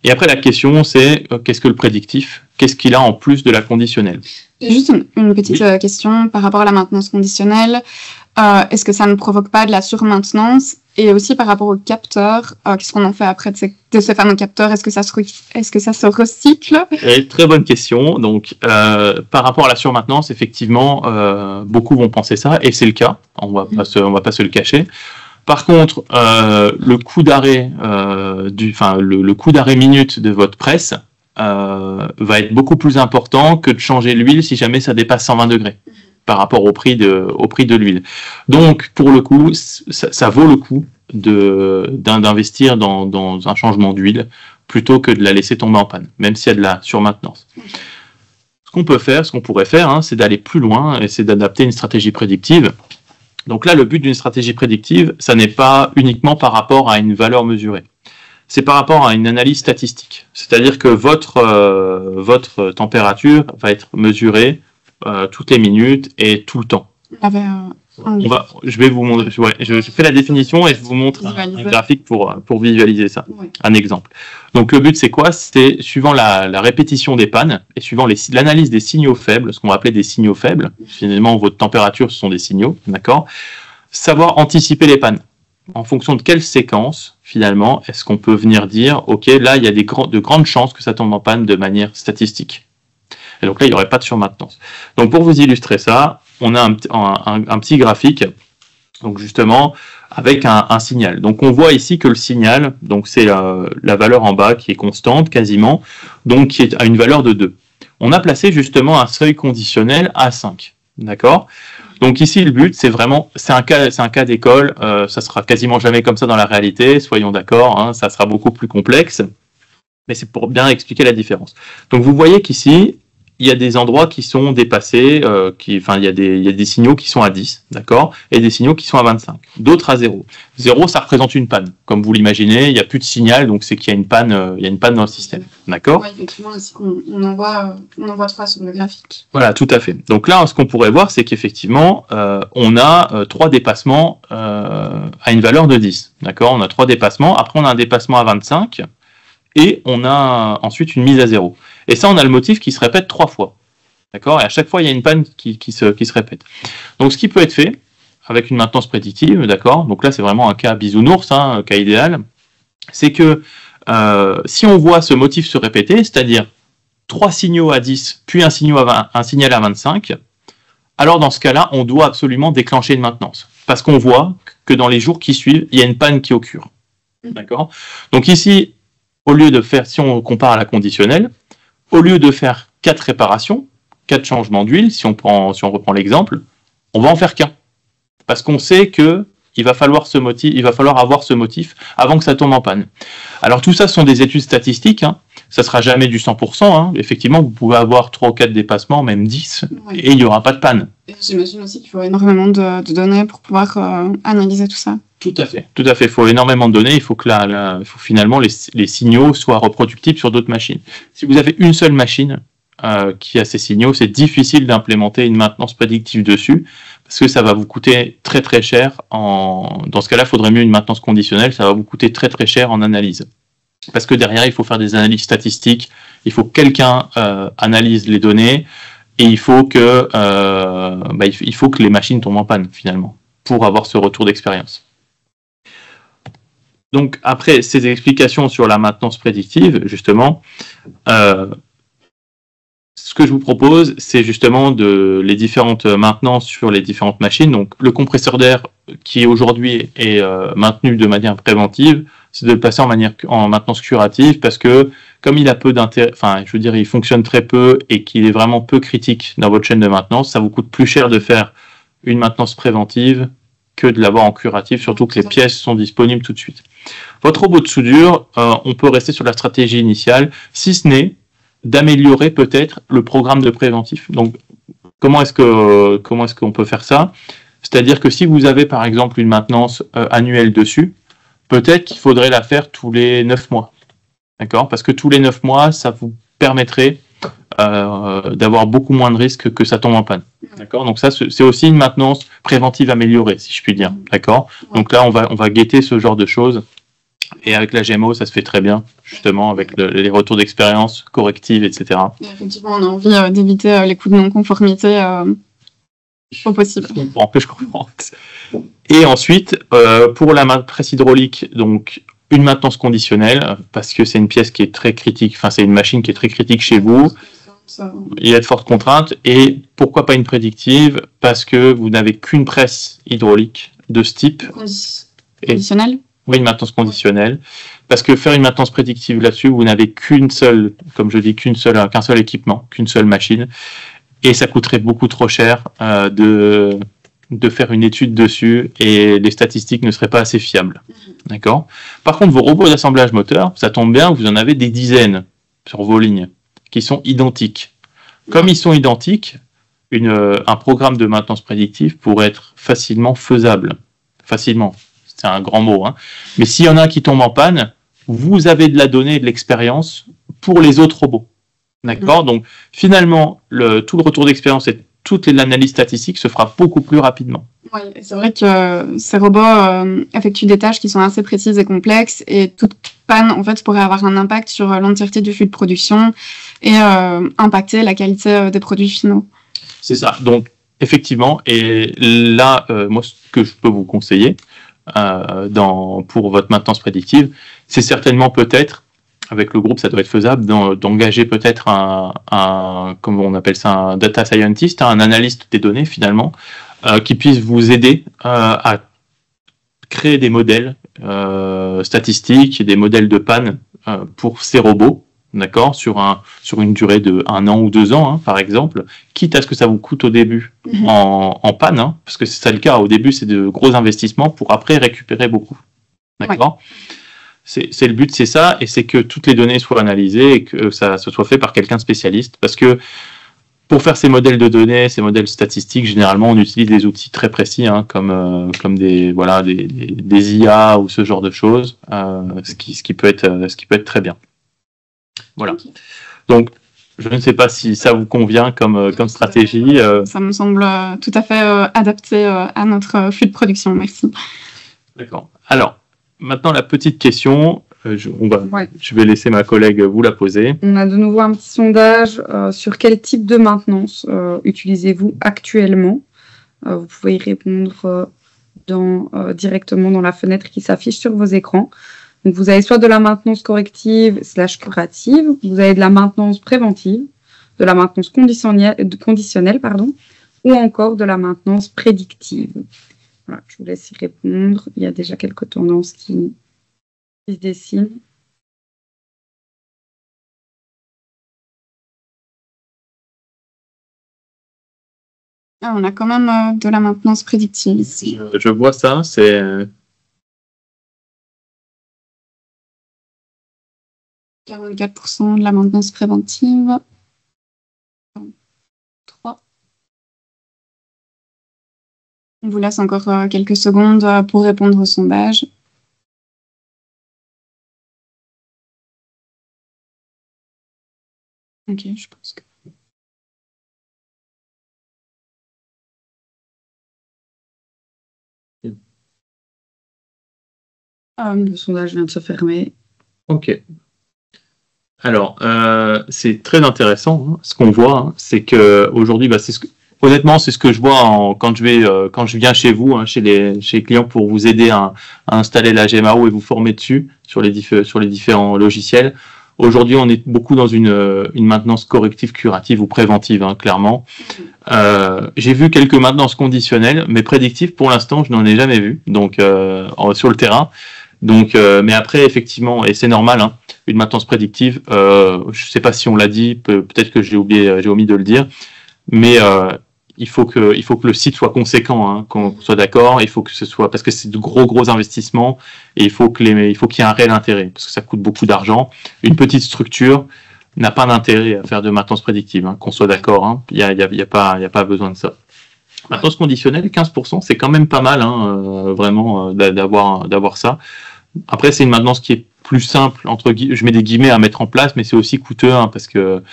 C: Et après, la question, c'est qu'est-ce que le prédictif? Qu'est-ce qu'il a en plus de la conditionnelle?
A: J'ai juste une petite question par rapport à la maintenance conditionnelle. Est-ce que ça ne provoque pas de la surmaintenance? Et aussi par rapport aux capteurs, qu'est-ce qu'on en fait après de ces fameux capteurs? Est-ce que ça se recycle?
C: Très bonne question. Donc, par rapport à la surmaintenance, effectivement, beaucoup vont penser ça, et c'est le cas. On va pas se le cacher. Par contre, le coût d'arrêt le coût d'arrêt minute de votre presse va être beaucoup plus important que de changer l'huile si jamais ça dépasse 120 degrés par rapport au prix de l'huile. Donc, pour le coup, ça vaut le coup d'investir dans un changement d'huile plutôt que de la laisser tomber en panne, même s'il y a de la surmaintenance. Ce qu'on pourrait faire, c'est d'aller plus loin et c'est d'adapter une stratégie prédictive. Donc là, le but d'une stratégie prédictive, ça n'est pas uniquement par rapport à une valeur mesurée. C'est par rapport à une analyse statistique. C'est-à-dire que votre température va être mesurée toutes les minutes et tout le temps. Je vais vous montrer. Je fais la définition et je vous montre un graphique pour visualiser ça. Oui. Un exemple. Donc le but c'est quoi? C'est suivant la répétition des pannes et suivant l'analyse des signaux faibles, ce qu'on va appeler des signaux faibles. Finalement, votre température, ce sont des signaux, d'accord? Savoir anticiper les pannes. En fonction de quelle séquence, finalement, est-ce qu'on peut venir dire, ok, là il y a de grandes chances que ça tombe en panne de manière statistique. Et donc là, il n'y aurait pas de surmaintenance. Donc pour vous illustrer ça, on a un petit graphique, donc justement, avec un signal. Donc on voit ici que le signal, donc c'est la valeur en bas qui est constante quasiment, donc qui est à une valeur de 2. On a placé justement un seuil conditionnel à 5. D'accord? Donc ici, le but, c'est un cas d'école, ça sera quasiment jamais comme ça dans la réalité, soyons d'accord, hein, ça sera beaucoup plus complexe, mais c'est pour bien expliquer la différence. Donc vous voyez qu'ici, il y a des endroits qui sont dépassés, il y a des signaux qui sont à 10, d'accord, et des signaux qui sont à 25, d'autres à 0. 0, ça représente une panne. Comme vous l'imaginez, il n'y a plus de signal, donc c'est qu'il y a une panne dans le système, d'accord?
A: Oui, effectivement, ici, on en voit 3 sur le graphique.
C: Voilà, tout à fait. Donc là, ce qu'on pourrait voir, c'est qu'effectivement, on a 3 dépassements à une valeur de 10, d'accord? On a 3 dépassements, après on a un dépassement à 25, et on a ensuite une mise à 0. Et ça, on a le motif qui se répète 3 fois. D'accord? Et à chaque fois, il y a une panne qui se répète. Donc, ce qui peut être fait avec une maintenance prédictive, d'accord? Donc là, c'est vraiment un cas bisounours, un cas idéal. C'est que si on voit ce motif se répéter, c'est-à-dire 3 signaux à 10, puis un signal à 25, alors dans ce cas-là, on doit absolument déclencher une maintenance. Parce qu'on voit que dans les jours qui suivent, il y a une panne qui occure. D'accord? Donc ici, au lieu de faire, si on compare à la conditionnelle, au lieu de faire 4 réparations, 4 changements d'huile, si on reprend l'exemple, on va en faire qu'un. Parce qu'on sait que il va falloir avoir ce motif avant que ça tombe en panne. Alors tout ça, ce sont des études statistiques, hein. Ça ne sera jamais du 100%. Hein. Effectivement, vous pouvez avoir 3 ou 4 dépassements, même 10, oui. Et il n'y aura pas de panne.
A: Et j'imagine aussi qu'il faut énormément de données pour pouvoir analyser tout ça.
C: Tout à fait. Il faut énormément de données. Il faut que finalement les signaux soient reproductibles sur d'autres machines. Si vous avez une seule machine qui a ces signaux, c'est difficile d'implémenter une maintenance prédictive dessus parce que ça va vous coûter très très cher. Dans ce cas-là, il faudrait mieux une maintenance conditionnelle. Ça va vous coûter très très cher en analyse. Parce que derrière, il faut faire des analyses statistiques. Il faut que quelqu'un analyse les données et il faut que les machines tombent en panne finalement pour avoir ce retour d'expérience. Donc, après ces explications sur la maintenance prédictive, justement, ce que je vous propose, c'est justement les différentes maintenances sur les différentes machines. Donc, le compresseur d'air qui aujourd'hui est maintenu de manière préventive, c'est de le passer en maintenance curative parce que, comme il a peu d'intérêt, il fonctionne très peu et qu'il est vraiment peu critique dans votre chaîne de maintenance, ça vous coûte plus cher de faire une maintenance préventive que de l'avoir en curatif, surtout que les pièces sont disponibles tout de suite. Votre robot de soudure, on peut rester sur la stratégie initiale, si ce n'est d'améliorer peut-être le programme de préventif. Donc, comment est-ce qu'on peut faire ça? C'est-à-dire que si vous avez par exemple une maintenance annuelle dessus, peut-être qu'il faudrait la faire tous les 9 mois. D'accord? Parce que tous les 9 mois, ça vous permettrait d'avoir beaucoup moins de risques que ça tombe en panne. D'accord? Donc ça, c'est aussi une maintenance préventive améliorée, si je puis dire. D'accord? Donc là, on va guetter ce genre de choses. Et avec la GMO, ça se fait très bien, justement, avec les retours d'expérience correctives, etc.
A: Et effectivement, on a envie d'éviter les coûts de non-conformité au possible.
C: Je comprends. Et ensuite, pour la presse hydraulique, donc une maintenance conditionnelle, parce que c'est une pièce qui est très critique, c'est une machine qui est très critique chez vous. Il y a de fortes contraintes. Et pourquoi pas une prédictive? Parce que vous n'avez qu'une presse hydraulique de ce type.
A: Conditionnelle?
C: Oui, une maintenance conditionnelle. Parce que faire une maintenance prédictive là-dessus, vous n'avez qu'un seul équipement, qu'une seule machine. Et ça coûterait beaucoup trop cher de faire une étude dessus et les statistiques ne seraient pas assez fiables. D'accord? Par contre, vos robots d'assemblage moteur, ça tombe bien, vous en avez des dizaines sur vos lignes qui sont identiques. Comme ils sont identiques, un programme de maintenance prédictive pourrait être facilement faisable. Facilement. C'est un grand mot, hein. Mais s'il y en a un qui tombe en panne, vous avez de la donnée et de l'expérience pour les autres robots. D'accord? Donc, finalement, tout le retour d'expérience et toute l'analyse statistique se fera beaucoup plus rapidement.
A: Oui, c'est vrai que ces robots effectuent des tâches qui sont assez précises et complexes, et toute panne, en fait, pourrait avoir un impact sur l'entièreté du flux de production et impacter la qualité des produits finaux.
C: C'est ça. Donc, effectivement, et là, moi, ce que je peux vous conseiller pour votre maintenance prédictive, c'est certainement peut-être, avec le groupe, ça doit être faisable, d'engager peut-être comment on appelle ça, un data scientist, un analyste des données, finalement, qui puisse vous aider à créer des modèles statistiques et des modèles de panne pour ces robots, d'accord, sur une durée de 1 an ou 2 ans, hein, par exemple, quitte à ce que ça vous coûte au début en panne, hein, parce que c'est ça le cas, au début c'est de gros investissements pour après récupérer beaucoup, d'accord. Ouais. C'est le but, c'est ça, et c'est que toutes les données soient analysées et que ça se soit fait par quelqu'un de spécialiste, parce que pour faire ces modèles de données, ces modèles statistiques, généralement on utilise des outils très précis, hein, comme des IA ou ce genre de choses, ce qui peut être très bien. Voilà. Okay. Donc, je ne sais pas si ça vous convient comme stratégie.
A: Ça me semble tout à fait adapté à notre flux de production. Merci.
C: D'accord. Alors, maintenant, la petite question, je vais laisser ma collègue vous la poser.
B: On a de nouveau un petit sondage sur quel type de maintenance utilisez-vous actuellement. Vous pouvez y répondre directement dans la fenêtre qui s'affiche sur vos écrans. Donc, vous avez soit de la maintenance corrective / curative, vous avez de la maintenance préventive, de la maintenance conditionnelle, ou encore de la maintenance prédictive. Voilà, je vous laisse y répondre. Il y a déjà quelques tendances qui se dessinent.
A: Ah, on a quand même de la maintenance prédictive ici.
C: Je vois ça, c'est...
A: 44% de la maintenance préventive. 3. On vous laisse encore quelques secondes pour répondre au sondage. Ok, je pense que...
B: Le sondage vient de se fermer.
C: Ok. Alors, c'est très intéressant. Hein. Ce qu'on voit, hein, c'est qu'aujourd'hui, honnêtement, c'est ce que je vois quand je viens chez vous, hein, chez les clients pour vous aider à installer la GMAO et vous former dessus sur les différents logiciels. Aujourd'hui, on est beaucoup dans une maintenance corrective, curative ou préventive, hein, clairement. J'ai vu quelques maintenances conditionnelles, mais prédictives, pour l'instant, je n'en ai jamais vu. Donc, sur le terrain. Donc, mais après, effectivement, et c'est normal, hein, une maintenance prédictive, je ne sais pas si on l'a dit, peut-être que j'ai omis de le dire, mais il faut que le site soit conséquent, hein, qu'on soit d'accord. Il faut que ce soit, parce que c'est de gros investissements, et il faut qu'il y ait un réel intérêt, parce que ça coûte beaucoup d'argent. Une petite structure n'a pas d'intérêt à faire de maintenance prédictive, hein, qu'on soit d'accord. Hein, il y a pas besoin de ça. Maintenance conditionnelle, 15%, c'est quand même pas mal, hein, vraiment d'avoir ça. Après, c'est une maintenance qui est plus simple, je mets des guillemets à mettre en place, mais c'est aussi coûteux, hein, parce que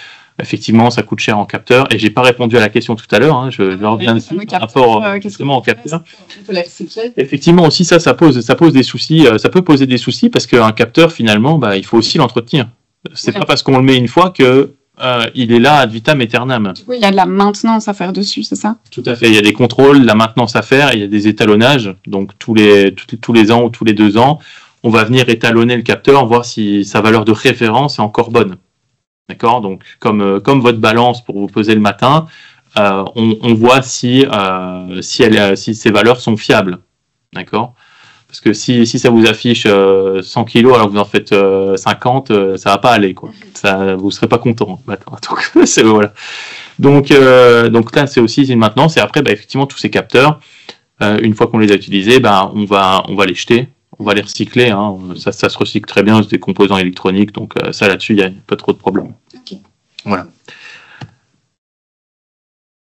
C: effectivement, ça coûte cher en capteur. Et j'ai pas répondu à la question tout à l'heure, hein, je reviens dessus, par rapport justement au capteur. Effectivement, aussi, ça pose des soucis, ça peut poser des soucis, parce qu'un capteur, finalement, il faut aussi l'entretenir. C'est pas parce qu'on le met une fois que il est là ad vitam aeternam.
A: Du coup, il y a de la maintenance à faire dessus, c'est ça?
C: Tout à fait. Il y a des contrôles, de la maintenance à faire, il y a des étalonnages. Donc, tous les ans ou tous les 2 ans, on va venir étalonner le capteur, voir si sa valeur de référence est encore bonne. D'accord? Donc, comme votre balance pour vous peser le matin, on voit si ces valeurs sont fiables. D'accord? Parce que si ça vous affiche 100 kilos alors que vous en faites 50, ça va pas aller, quoi. Vous serez pas content. Donc, voilà. Donc là, c'est aussi une maintenance. Et après, effectivement, tous ces capteurs, une fois qu'on les a utilisés, on va les jeter, on va les recycler. Hein. Ça se recycle très bien, c'est des composants électroniques. Donc ça, là-dessus, il n'y a pas trop de problème.
A: Okay.
C: Voilà.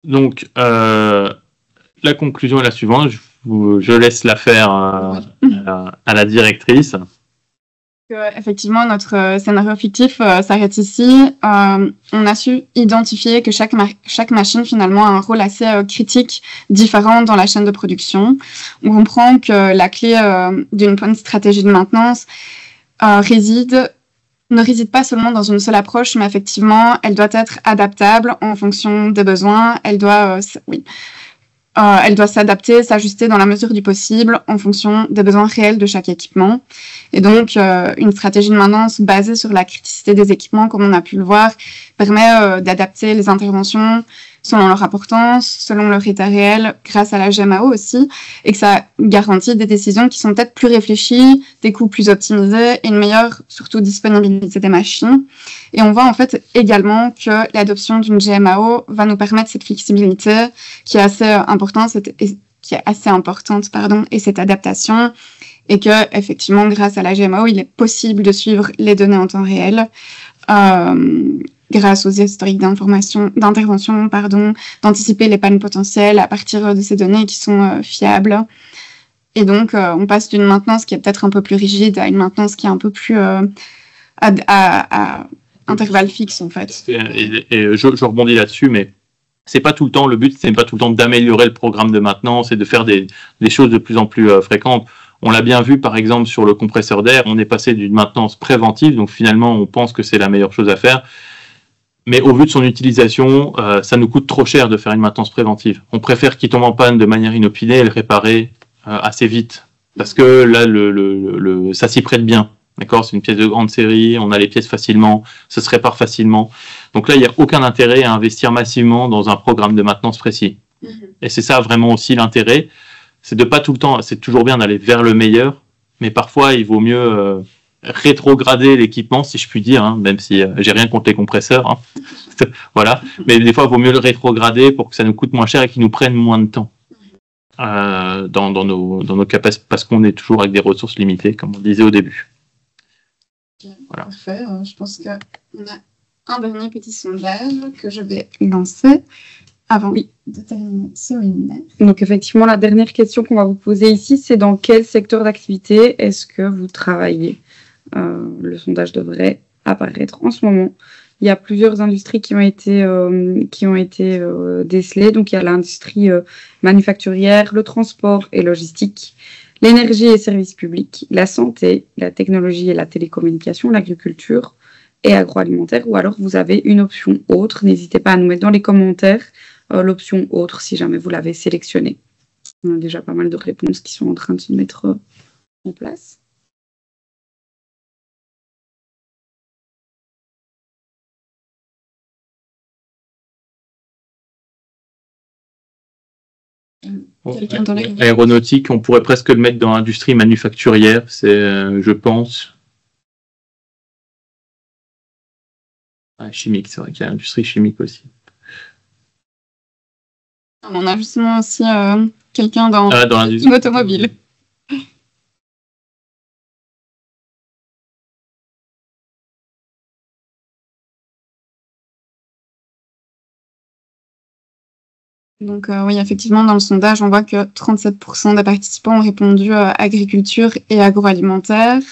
C: Donc, la conclusion est la suivante. Je laisse la faire à la directrice.
A: Effectivement, notre scénario fictif s'arrête ici. On a su identifier que chaque machine, finalement, a un rôle assez critique, différent dans la chaîne de production. On comprend que la clé d'une bonne stratégie de maintenance ne réside pas seulement dans une seule approche, mais effectivement, elle doit être adaptable en fonction des besoins. Elle doit s'adapter, s'ajuster dans la mesure du possible en fonction des besoins réels de chaque équipement. Et donc, une stratégie de maintenance basée sur la criticité des équipements, comme on a pu le voir, permet d'adapter les interventions selon leur importance, selon leur état réel, grâce à la GMAO aussi, et que ça garantit des décisions qui sont peut-être plus réfléchies, des coûts plus optimisés et une meilleure, surtout, disponibilité des machines. Et on voit en fait également que l'adoption d'une GMAO va nous permettre cette flexibilité qui est assez importante, et cette adaptation, et que effectivement, grâce à la GMAO, il est possible de suivre les données en temps réel. Grâce aux historiques d'intervention, d'anticiper les pannes potentielles à partir de ces données qui sont fiables. Et donc, on passe d'une maintenance qui est peut-être un peu plus rigide à une maintenance qui est un peu plus à intervalle fixe, en fait.
C: Et je rebondis là-dessus, mais c'est pas tout le temps, le but, c'est pas tout le temps d'améliorer le programme de maintenance et de faire des choses de plus en plus fréquentes. On l'a bien vu, par exemple, sur le compresseur d'air, on est passé d'une maintenance préventive, donc finalement, on pense que c'est la meilleure chose à faire. Mais au vu de son utilisation, ça nous coûte trop cher de faire une maintenance préventive. On préfère qu'il tombe en panne de manière inopinée et le réparer assez vite. Parce que là, ça s'y prête bien. D'accord, c'est une pièce de grande série, on a les pièces facilement, ça se répare facilement. Donc là, il n'y a aucun intérêt à investir massivement dans un programme de maintenance précis. Et c'est ça vraiment aussi l'intérêt. C'est de pas tout le temps, c'est toujours bien d'aller vers le meilleur, mais parfois, il vaut mieux rétrograder l'équipement, si je puis dire, hein, même si j'ai rien contre les compresseurs, hein. Voilà. Mais des fois, il vaut mieux le rétrograder pour que ça nous coûte moins cher et qu'il nous prenne moins de temps dans nos capacités, parce qu'on est toujours avec des ressources limitées, comme on disait au début.
A: Voilà. Parfait. Je pense qu'on a un dernier petit sondage que je vais lancer avant de terminer ce webinaire.
B: Donc, effectivement, la dernière question qu'on va vous poser ici, c'est dans quel secteur d'activité est-ce que vous travaillez ? Le sondage devrait apparaître en ce moment. Il y a plusieurs industries qui ont été décelées. Donc, il y a l'industrie manufacturière, le transport et logistique, l'énergie et services publics, la santé, la technologie et la télécommunication, l'agriculture et agroalimentaire. Ou alors, vous avez une option autre. N'hésitez pas à nous mettre dans les commentaires l'option autre si jamais vous l'avez sélectionnée. On a déjà pas mal de réponses qui sont en train de se mettre en place.
C: Aéronautique, on pourrait presque le mettre dans l'industrie manufacturière, c'est, je pense. Chimique, c'est vrai qu'il y a l'industrie chimique aussi.
A: On a justement aussi quelqu'un dans l'industrie automobile. Donc oui, effectivement, dans le sondage, on voit que 37% des participants ont répondu agriculture et agroalimentaire,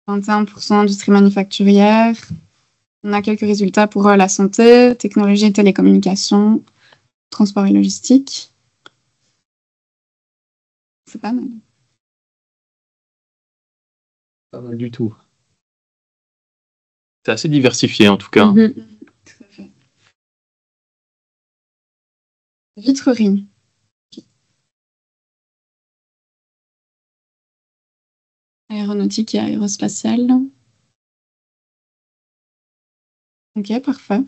A: 21% industrie manufacturière. On a quelques résultats pour la santé, technologie et télécommunications, transport et logistique. C'est pas mal.
C: Pas mal du tout. C'est assez diversifié en tout cas.
A: Mm-hmm. Tout à fait. Vitrerie. Aéronautique et aérospatiale. Ok, parfait.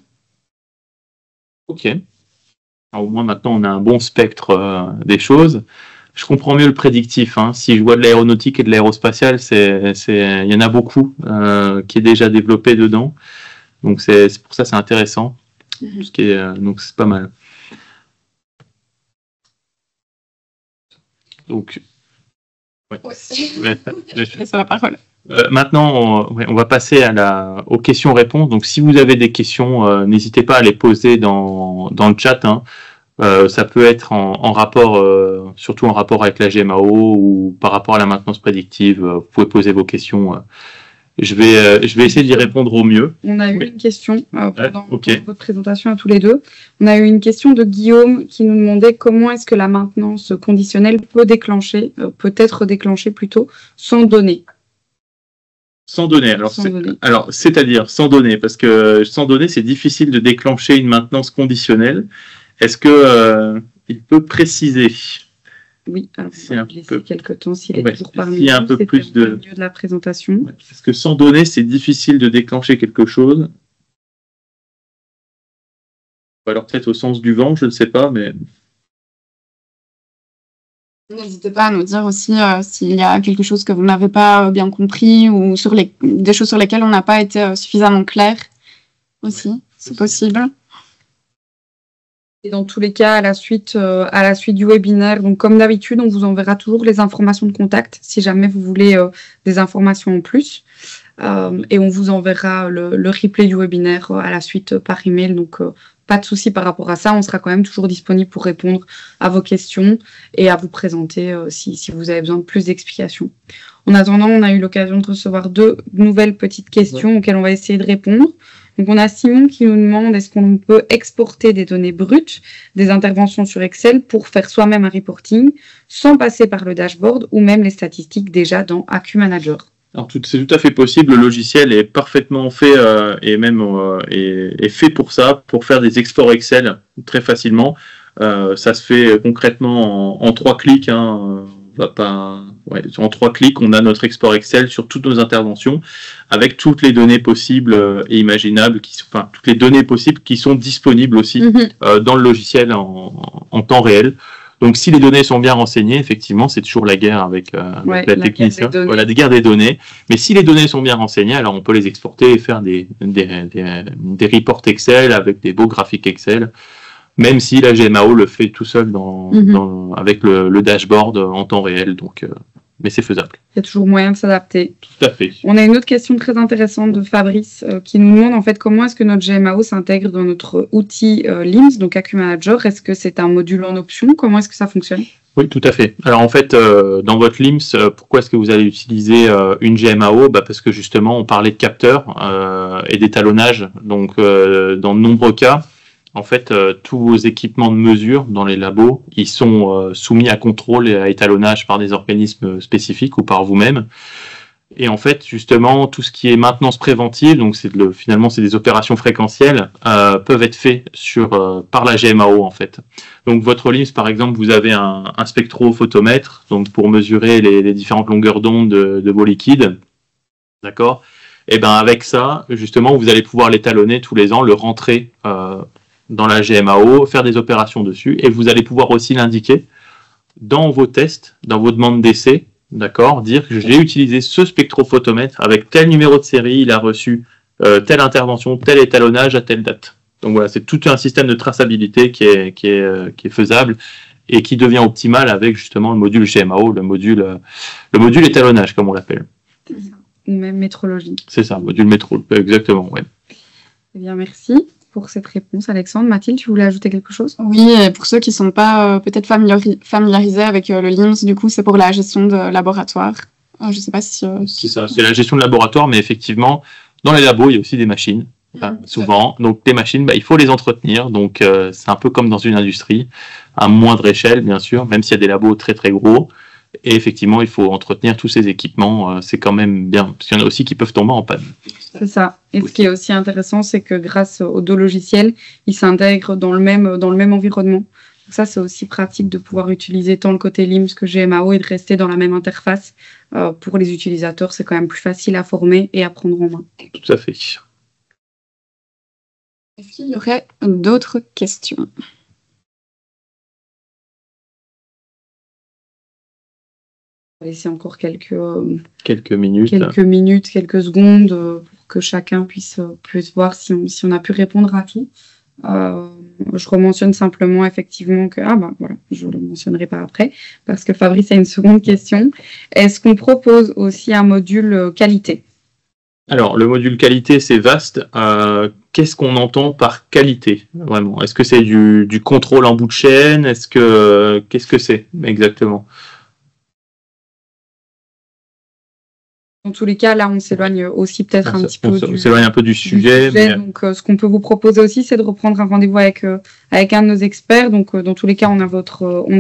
C: Ok. Alors, au moins maintenant on a un bon spectre des choses. Je comprends mieux le prédictif. Hein. Si je vois de l'aéronautique et de l'aérospatiale, il y en a beaucoup qui est déjà développé dedans. Donc c'est pour ça c'est intéressant. Donc c'est pas mal. Donc, ouais.
A: Je laisse la parole.
C: Maintenant, on va passer aux questions-réponses. Donc, si vous avez des questions, n'hésitez pas à les poser dans le chat. Hein. Ça peut être en rapport, surtout en rapport avec la GMAO ou par rapport à la maintenance prédictive. Vous pouvez poser vos questions. Je vais essayer d'y répondre au mieux.
B: On a eu une question pendant
C: okay.
B: votre présentation à tous les deux. On a eu une question de Guillaume qui nous demandait comment est-ce que la maintenance conditionnelle peut être déclenchée plutôt sans données.
C: Sans données. Alors, c'est-à-dire sans données, parce que sans données, c'est difficile de déclencher une maintenance conditionnelle. Est-ce que il peut préciser?
B: Oui, alors on va laisser quelques temps s'il est toujours parmi nous.
C: S'il y a un peu plus
B: de milieu de la présentation.
C: Ouais, parce que sans données, c'est difficile de déclencher quelque chose. Ou alors peut-être au sens du vent, je ne sais pas, mais...
A: N'hésitez pas à nous dire aussi s'il y a quelque chose que vous n'avez pas bien compris ou des choses sur lesquelles on n'a pas été suffisamment clair aussi, c'est possible.
B: Et dans tous les cas, à la suite du webinaire, donc comme d'habitude, on vous enverra toujours les informations de contact si jamais vous voulez des informations en plus. Et on vous enverra le replay du webinaire à la suite par email. Donc, pas de souci par rapport à ça. On sera quand même toujours disponible pour répondre à vos questions et à vous présenter si vous avez besoin de plus d'explications. En attendant, on a eu l'occasion de recevoir 2 nouvelles petites questions auxquelles on va essayer de répondre. Donc, on a Simon qui nous demande est-ce qu'on peut exporter des données brutes, des interventions sur Excel pour faire soi-même un reporting sans passer par le dashboard ou même les statistiques déjà dans AQ Manager.
C: Alors, c'est tout à fait possible. Le logiciel est parfaitement fait et même est fait pour ça, pour faire des exports Excel très facilement. Ça se fait concrètement en 3 clics. En 3 clics, on a notre export Excel sur toutes nos interventions avec toutes les données possibles et imaginables, toutes les données possibles qui sont disponibles aussi dans le logiciel en temps réel. Donc, si les données sont bien renseignées, effectivement, c'est toujours la guerre avec la technique, la guerre des données. Mais si les données sont bien renseignées, alors on peut les exporter et faire des reports Excel avec des beaux graphiques Excel, même si la GMAO le fait tout seul avec le dashboard en temps réel. Donc, mais c'est faisable.
B: Il y a toujours moyen de s'adapter.
C: Tout à fait.
B: On a une autre question très intéressante de Fabrice qui nous demande en fait comment est-ce que notre GMAO s'intègre dans notre outil LIMS, donc AQ Manager. Est-ce que c'est un module en option? Comment est-ce que ça fonctionne?
C: Oui, tout à fait. Alors en fait, dans votre LIMS, pourquoi est-ce que vous allez utiliser une GMAO? Parce que justement, on parlait de capteurs et d'étalonnage. Donc dans de nombreux cas, en fait, tous vos équipements de mesure dans les labos, ils sont soumis à contrôle et à étalonnage par des organismes spécifiques ou par vous-même. Et en fait, justement, tout ce qui est maintenance préventive, donc finalement c'est des opérations fréquentielles, peuvent être faits par la GMAO en fait. Donc votre LIMS, par exemple, vous avez un spectrophotomètre, donc pour mesurer les différentes longueurs d'onde de vos liquides, d'accord. Et ben avec ça, justement, vous allez pouvoir l'étalonner tous les ans, le rentrer dans la GMAO, faire des opérations dessus, et vous allez pouvoir aussi l'indiquer dans vos tests, dans vos demandes d'essai, d'accord, dire que j'ai utilisé ce spectrophotomètre avec tel numéro de série, il a reçu telle intervention, tel étalonnage à telle date. Donc voilà, c'est tout un système de traçabilité qui est faisable et qui devient optimal avec justement le module GMAO, le module étalonnage comme on l'appelle.
B: Même métrologie.
C: C'est ça, module métro, exactement, ouais.
B: Eh bien, merci pour cette réponse, Alexandre. Mathilde, tu voulais ajouter quelque chose?
A: Oui, et pour ceux qui ne sont pas peut-être familiarisés avec le LIMS, du coup, c'est pour la gestion de laboratoire. Je ne sais pas si...
C: C'est ça, c'est la gestion de laboratoire, mais effectivement, dans les labos, il y a aussi des machines, souvent. Donc, les machines, il faut les entretenir. Donc, c'est un peu comme dans une industrie, à moindre échelle, bien sûr, même s'il y a des labos très, très gros. Et effectivement, il faut entretenir tous ces équipements. C'est quand même bien, parce qu'il y en a aussi qui peuvent tomber en panne.
B: C'est ça. Et ce qui est aussi intéressant, c'est que grâce aux 2 logiciels, ils s'intègrent dans le même environnement. Donc ça, c'est aussi pratique de pouvoir utiliser tant le côté LIMS que GMAO et de rester dans la même interface. Pour les utilisateurs, c'est quand même plus facile à former et à prendre en main.
C: Tout à fait.
A: Est-ce qu'il y aurait d'autres questions?
B: On va laisser encore quelques
C: minutes,
B: quelques secondes pour que chacun puisse voir si on a pu répondre à tout. Je rementionne simplement effectivement que voilà, je le mentionnerai pas après parce que Fabrice a une seconde question. Est-ce qu'on propose aussi un module qualité?
C: Alors le module qualité c'est vaste. qu'est-ce qu'on entend par qualité, vraiment? Est-ce que c'est du contrôle en bout de chaîne? Qu'est-ce que c'est exactement?
B: Dans tous les cas, là, on s'éloigne aussi peut-être un petit peu
C: on s'éloigne un peu du sujet. Mais...
B: Donc, ce qu'on peut vous proposer aussi, c'est de reprendre un rendez-vous avec un de nos experts. Donc, dans tous les cas, on a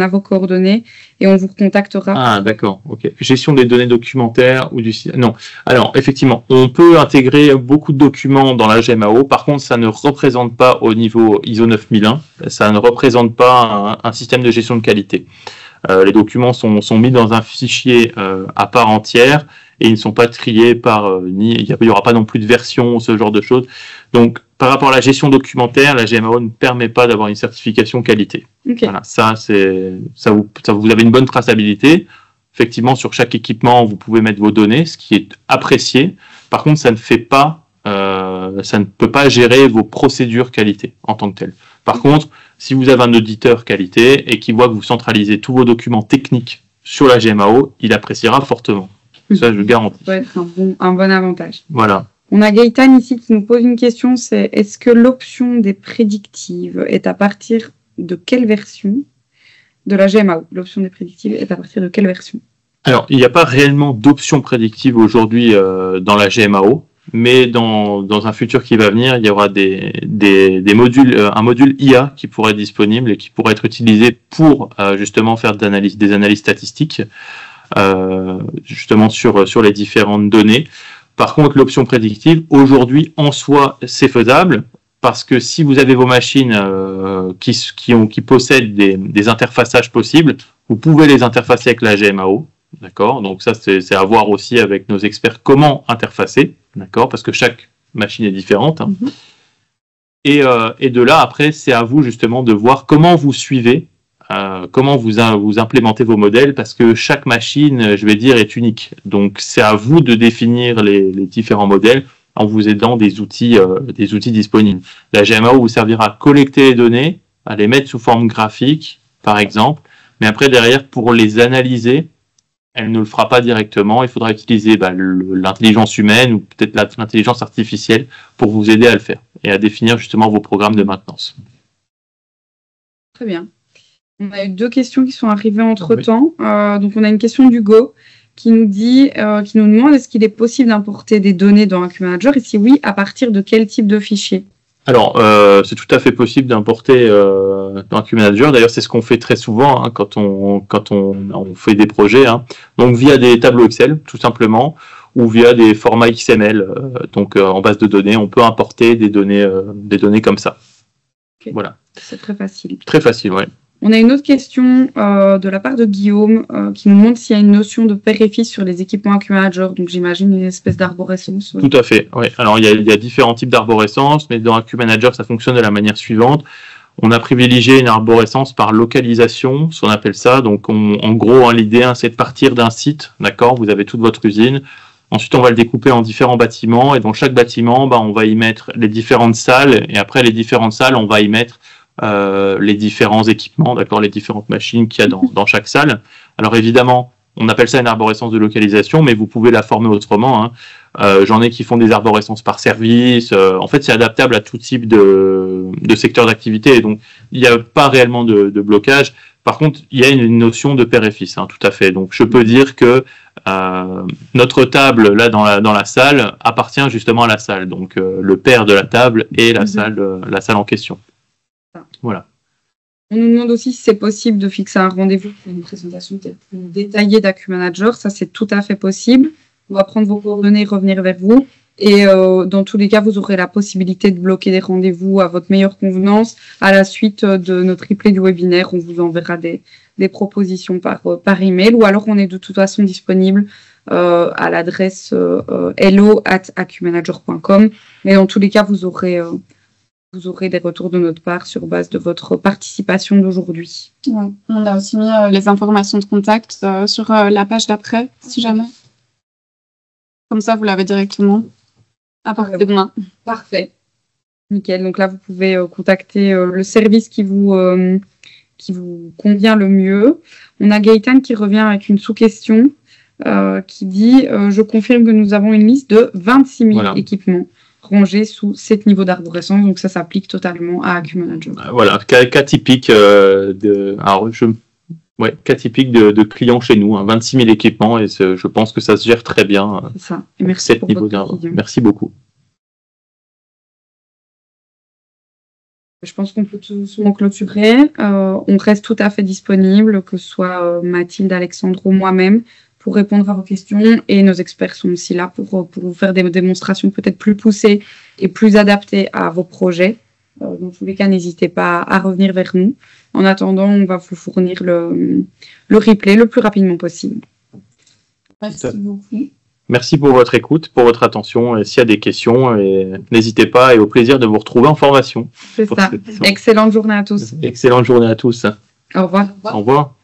B: vos coordonnées et on vous recontactera.
C: Ah, d'accord. Ok. Gestion des données documentaires ou du site. Non. Alors, effectivement, on peut intégrer beaucoup de documents dans la GMAO. Par contre, ça ne représente pas au niveau ISO 9001. Ça ne représente pas un système de gestion de qualité. Les documents sont mis dans un fichier à part entière. Et ils ne sont pas triés par il y aura pas non plus de version, ce genre de choses. Donc, par rapport à la gestion documentaire, la GMAO ne permet pas d'avoir une certification qualité.
B: Okay.
C: Voilà, vous avez une bonne traçabilité. Effectivement, sur chaque équipement, vous pouvez mettre vos données, ce qui est apprécié. Par contre, ça ne peut pas gérer vos procédures qualité en tant que telles. Par contre, si vous avez un auditeur qualité et qui voit que vous centralisez tous vos documents techniques sur la GMAO, il appréciera fortement. Ça, je garantis.
B: Ça peut être un bon avantage.
C: Voilà.
B: On a Gaëtan ici qui nous pose une question, c'est est-ce que l'option des prédictives est à partir de quelle version de la GMAO? L'option des prédictives est à partir de quelle version?
C: Alors, il n'y a pas réellement d'option prédictive aujourd'hui dans la GMAO, mais dans un futur qui va venir, il y aura des modules, un module IA qui pourrait être disponible et qui pourrait être utilisé pour justement faire des analyses statistiques. Justement sur les différentes données. Par contre, l'option prédictive, aujourd'hui, en soi, c'est faisable, parce que si vous avez vos machines qui possèdent des interfaçages possibles, vous pouvez les interfacer avec la GMAO, d'accord? Donc ça, c'est à voir aussi avec nos experts comment interfacer, d'accord? Parce que chaque machine est différente. Hein. Mm-hmm. Et de là, après, c'est à vous justement de voir comment vous suivez comment vous implémentez vos modèles, parce que chaque machine, je vais dire, est unique. Donc, c'est à vous de définir les différents modèles en vous aidant des outils disponibles. La GMAO vous servira à collecter les données, à les mettre sous forme graphique, par exemple, mais après, derrière, pour les analyser, elle ne le fera pas directement. Il faudra utiliser l'intelligence humaine ou peut-être l'intelligence artificielle pour vous aider à le faire et à définir justement vos programmes de maintenance.
B: Très bien. On a eu 2 questions qui sont arrivées entre-temps. Donc, on a une question d'Hugo qui nous demande est-ce qu'il est possible d'importer des données dans AccuManager et si oui, à partir de quel type de fichier?
C: Alors, c'est tout à fait possible d'importer dans AccuManager. D'ailleurs, c'est ce qu'on fait très souvent hein, quand on fait des projets. Hein. Donc, via des tableaux Excel, tout simplement, ou via des formats XML. Donc, en base de données, on peut importer des données comme ça.
B: Okay.
C: Voilà.
B: C'est très facile.
C: Très facile, oui.
B: On a une autre question de la part de Guillaume qui nous demande s'il y a une notion de père et fils sur les équipements AccuManager. Donc, j'imagine une espèce d'arborescence.
C: Tout à fait, oui. Alors, il y a différents types d'arborescence, mais dans AccuManager, ça fonctionne de la manière suivante. On a privilégié une arborescence par localisation, ce qu'on appelle ça. Donc, en gros, l'idée, c'est de partir d'un site, d'accord? Vous avez toute votre usine. Ensuite, on va le découper en différents bâtiments. Et dans chaque bâtiment, on va y mettre les différentes salles. Et après les différentes salles, on va y mettre les différents équipements, d'accord, les différentes machines qu'il y a dans chaque salle. Alors évidemment, on appelle ça une arborescence de localisation, mais vous pouvez la former autrement. Hein. J'en ai qui font des arborescences par service. En fait, c'est adaptable à tout type de secteur d'activité. Donc, il n'y a pas réellement de blocage. Par contre, il y a une notion de père et fils, hein, tout à fait. Donc, je peux dire que notre table là dans la salle appartient justement à la salle. Donc, le père de la table et la salle en question. Voilà.
B: On nous demande aussi si c'est possible de fixer un rendez-vous pour une présentation peut-être plus détaillée d'AccuManager. Ça, c'est tout à fait possible. On va prendre vos coordonnées et revenir vers vous. Et dans tous les cas, vous aurez la possibilité de bloquer des rendez-vous à votre meilleure convenance. À la suite de notre replay du webinaire, on vous enverra des propositions par email. Ou alors, on est de toute façon disponible à l'adresse hello@accumanager.com. Mais dans tous les cas, vous aurez des retours de notre part sur base de votre participation d'aujourd'hui.
A: Ouais. On a aussi mis les informations de contact sur la page d'après, si jamais. Comme ça, vous l'avez directement à portée de main.
B: Parfait. Nickel. Donc là, vous pouvez contacter le service qui vous convient le mieux. On a Gaëtan qui revient avec une sous-question qui dit « Je confirme que nous avons une liste de 26 000 équipements. rangés sous 7 niveaux d'arborescence. Donc ça s'applique totalement à AQ Manager.
C: Voilà, cas typique cas typique de clients chez nous, 26 000 équipements, et je pense que ça se gère très bien.
B: C'est ça. Et merci pour votre précision.
C: Merci beaucoup.
B: Je pense qu'on peut tout doucement clôturer. On reste tout à fait disponible, que ce soit Mathilde, Alexandre ou moi-même, pour répondre à vos questions. Et nos experts sont aussi là pour vous faire des démonstrations peut-être plus poussées et plus adaptées à vos projets. Dans tous les cas, n'hésitez pas à revenir vers nous. En attendant, on va vous fournir le replay le plus rapidement possible.
A: Merci beaucoup.
C: Merci pour votre écoute, pour votre attention. Et s'il y a des questions, n'hésitez pas, et au plaisir de vous retrouver en formation.
B: C'est ça. Excellente journée à tous.
C: Excellente journée à tous.
B: Au revoir.
C: Au revoir.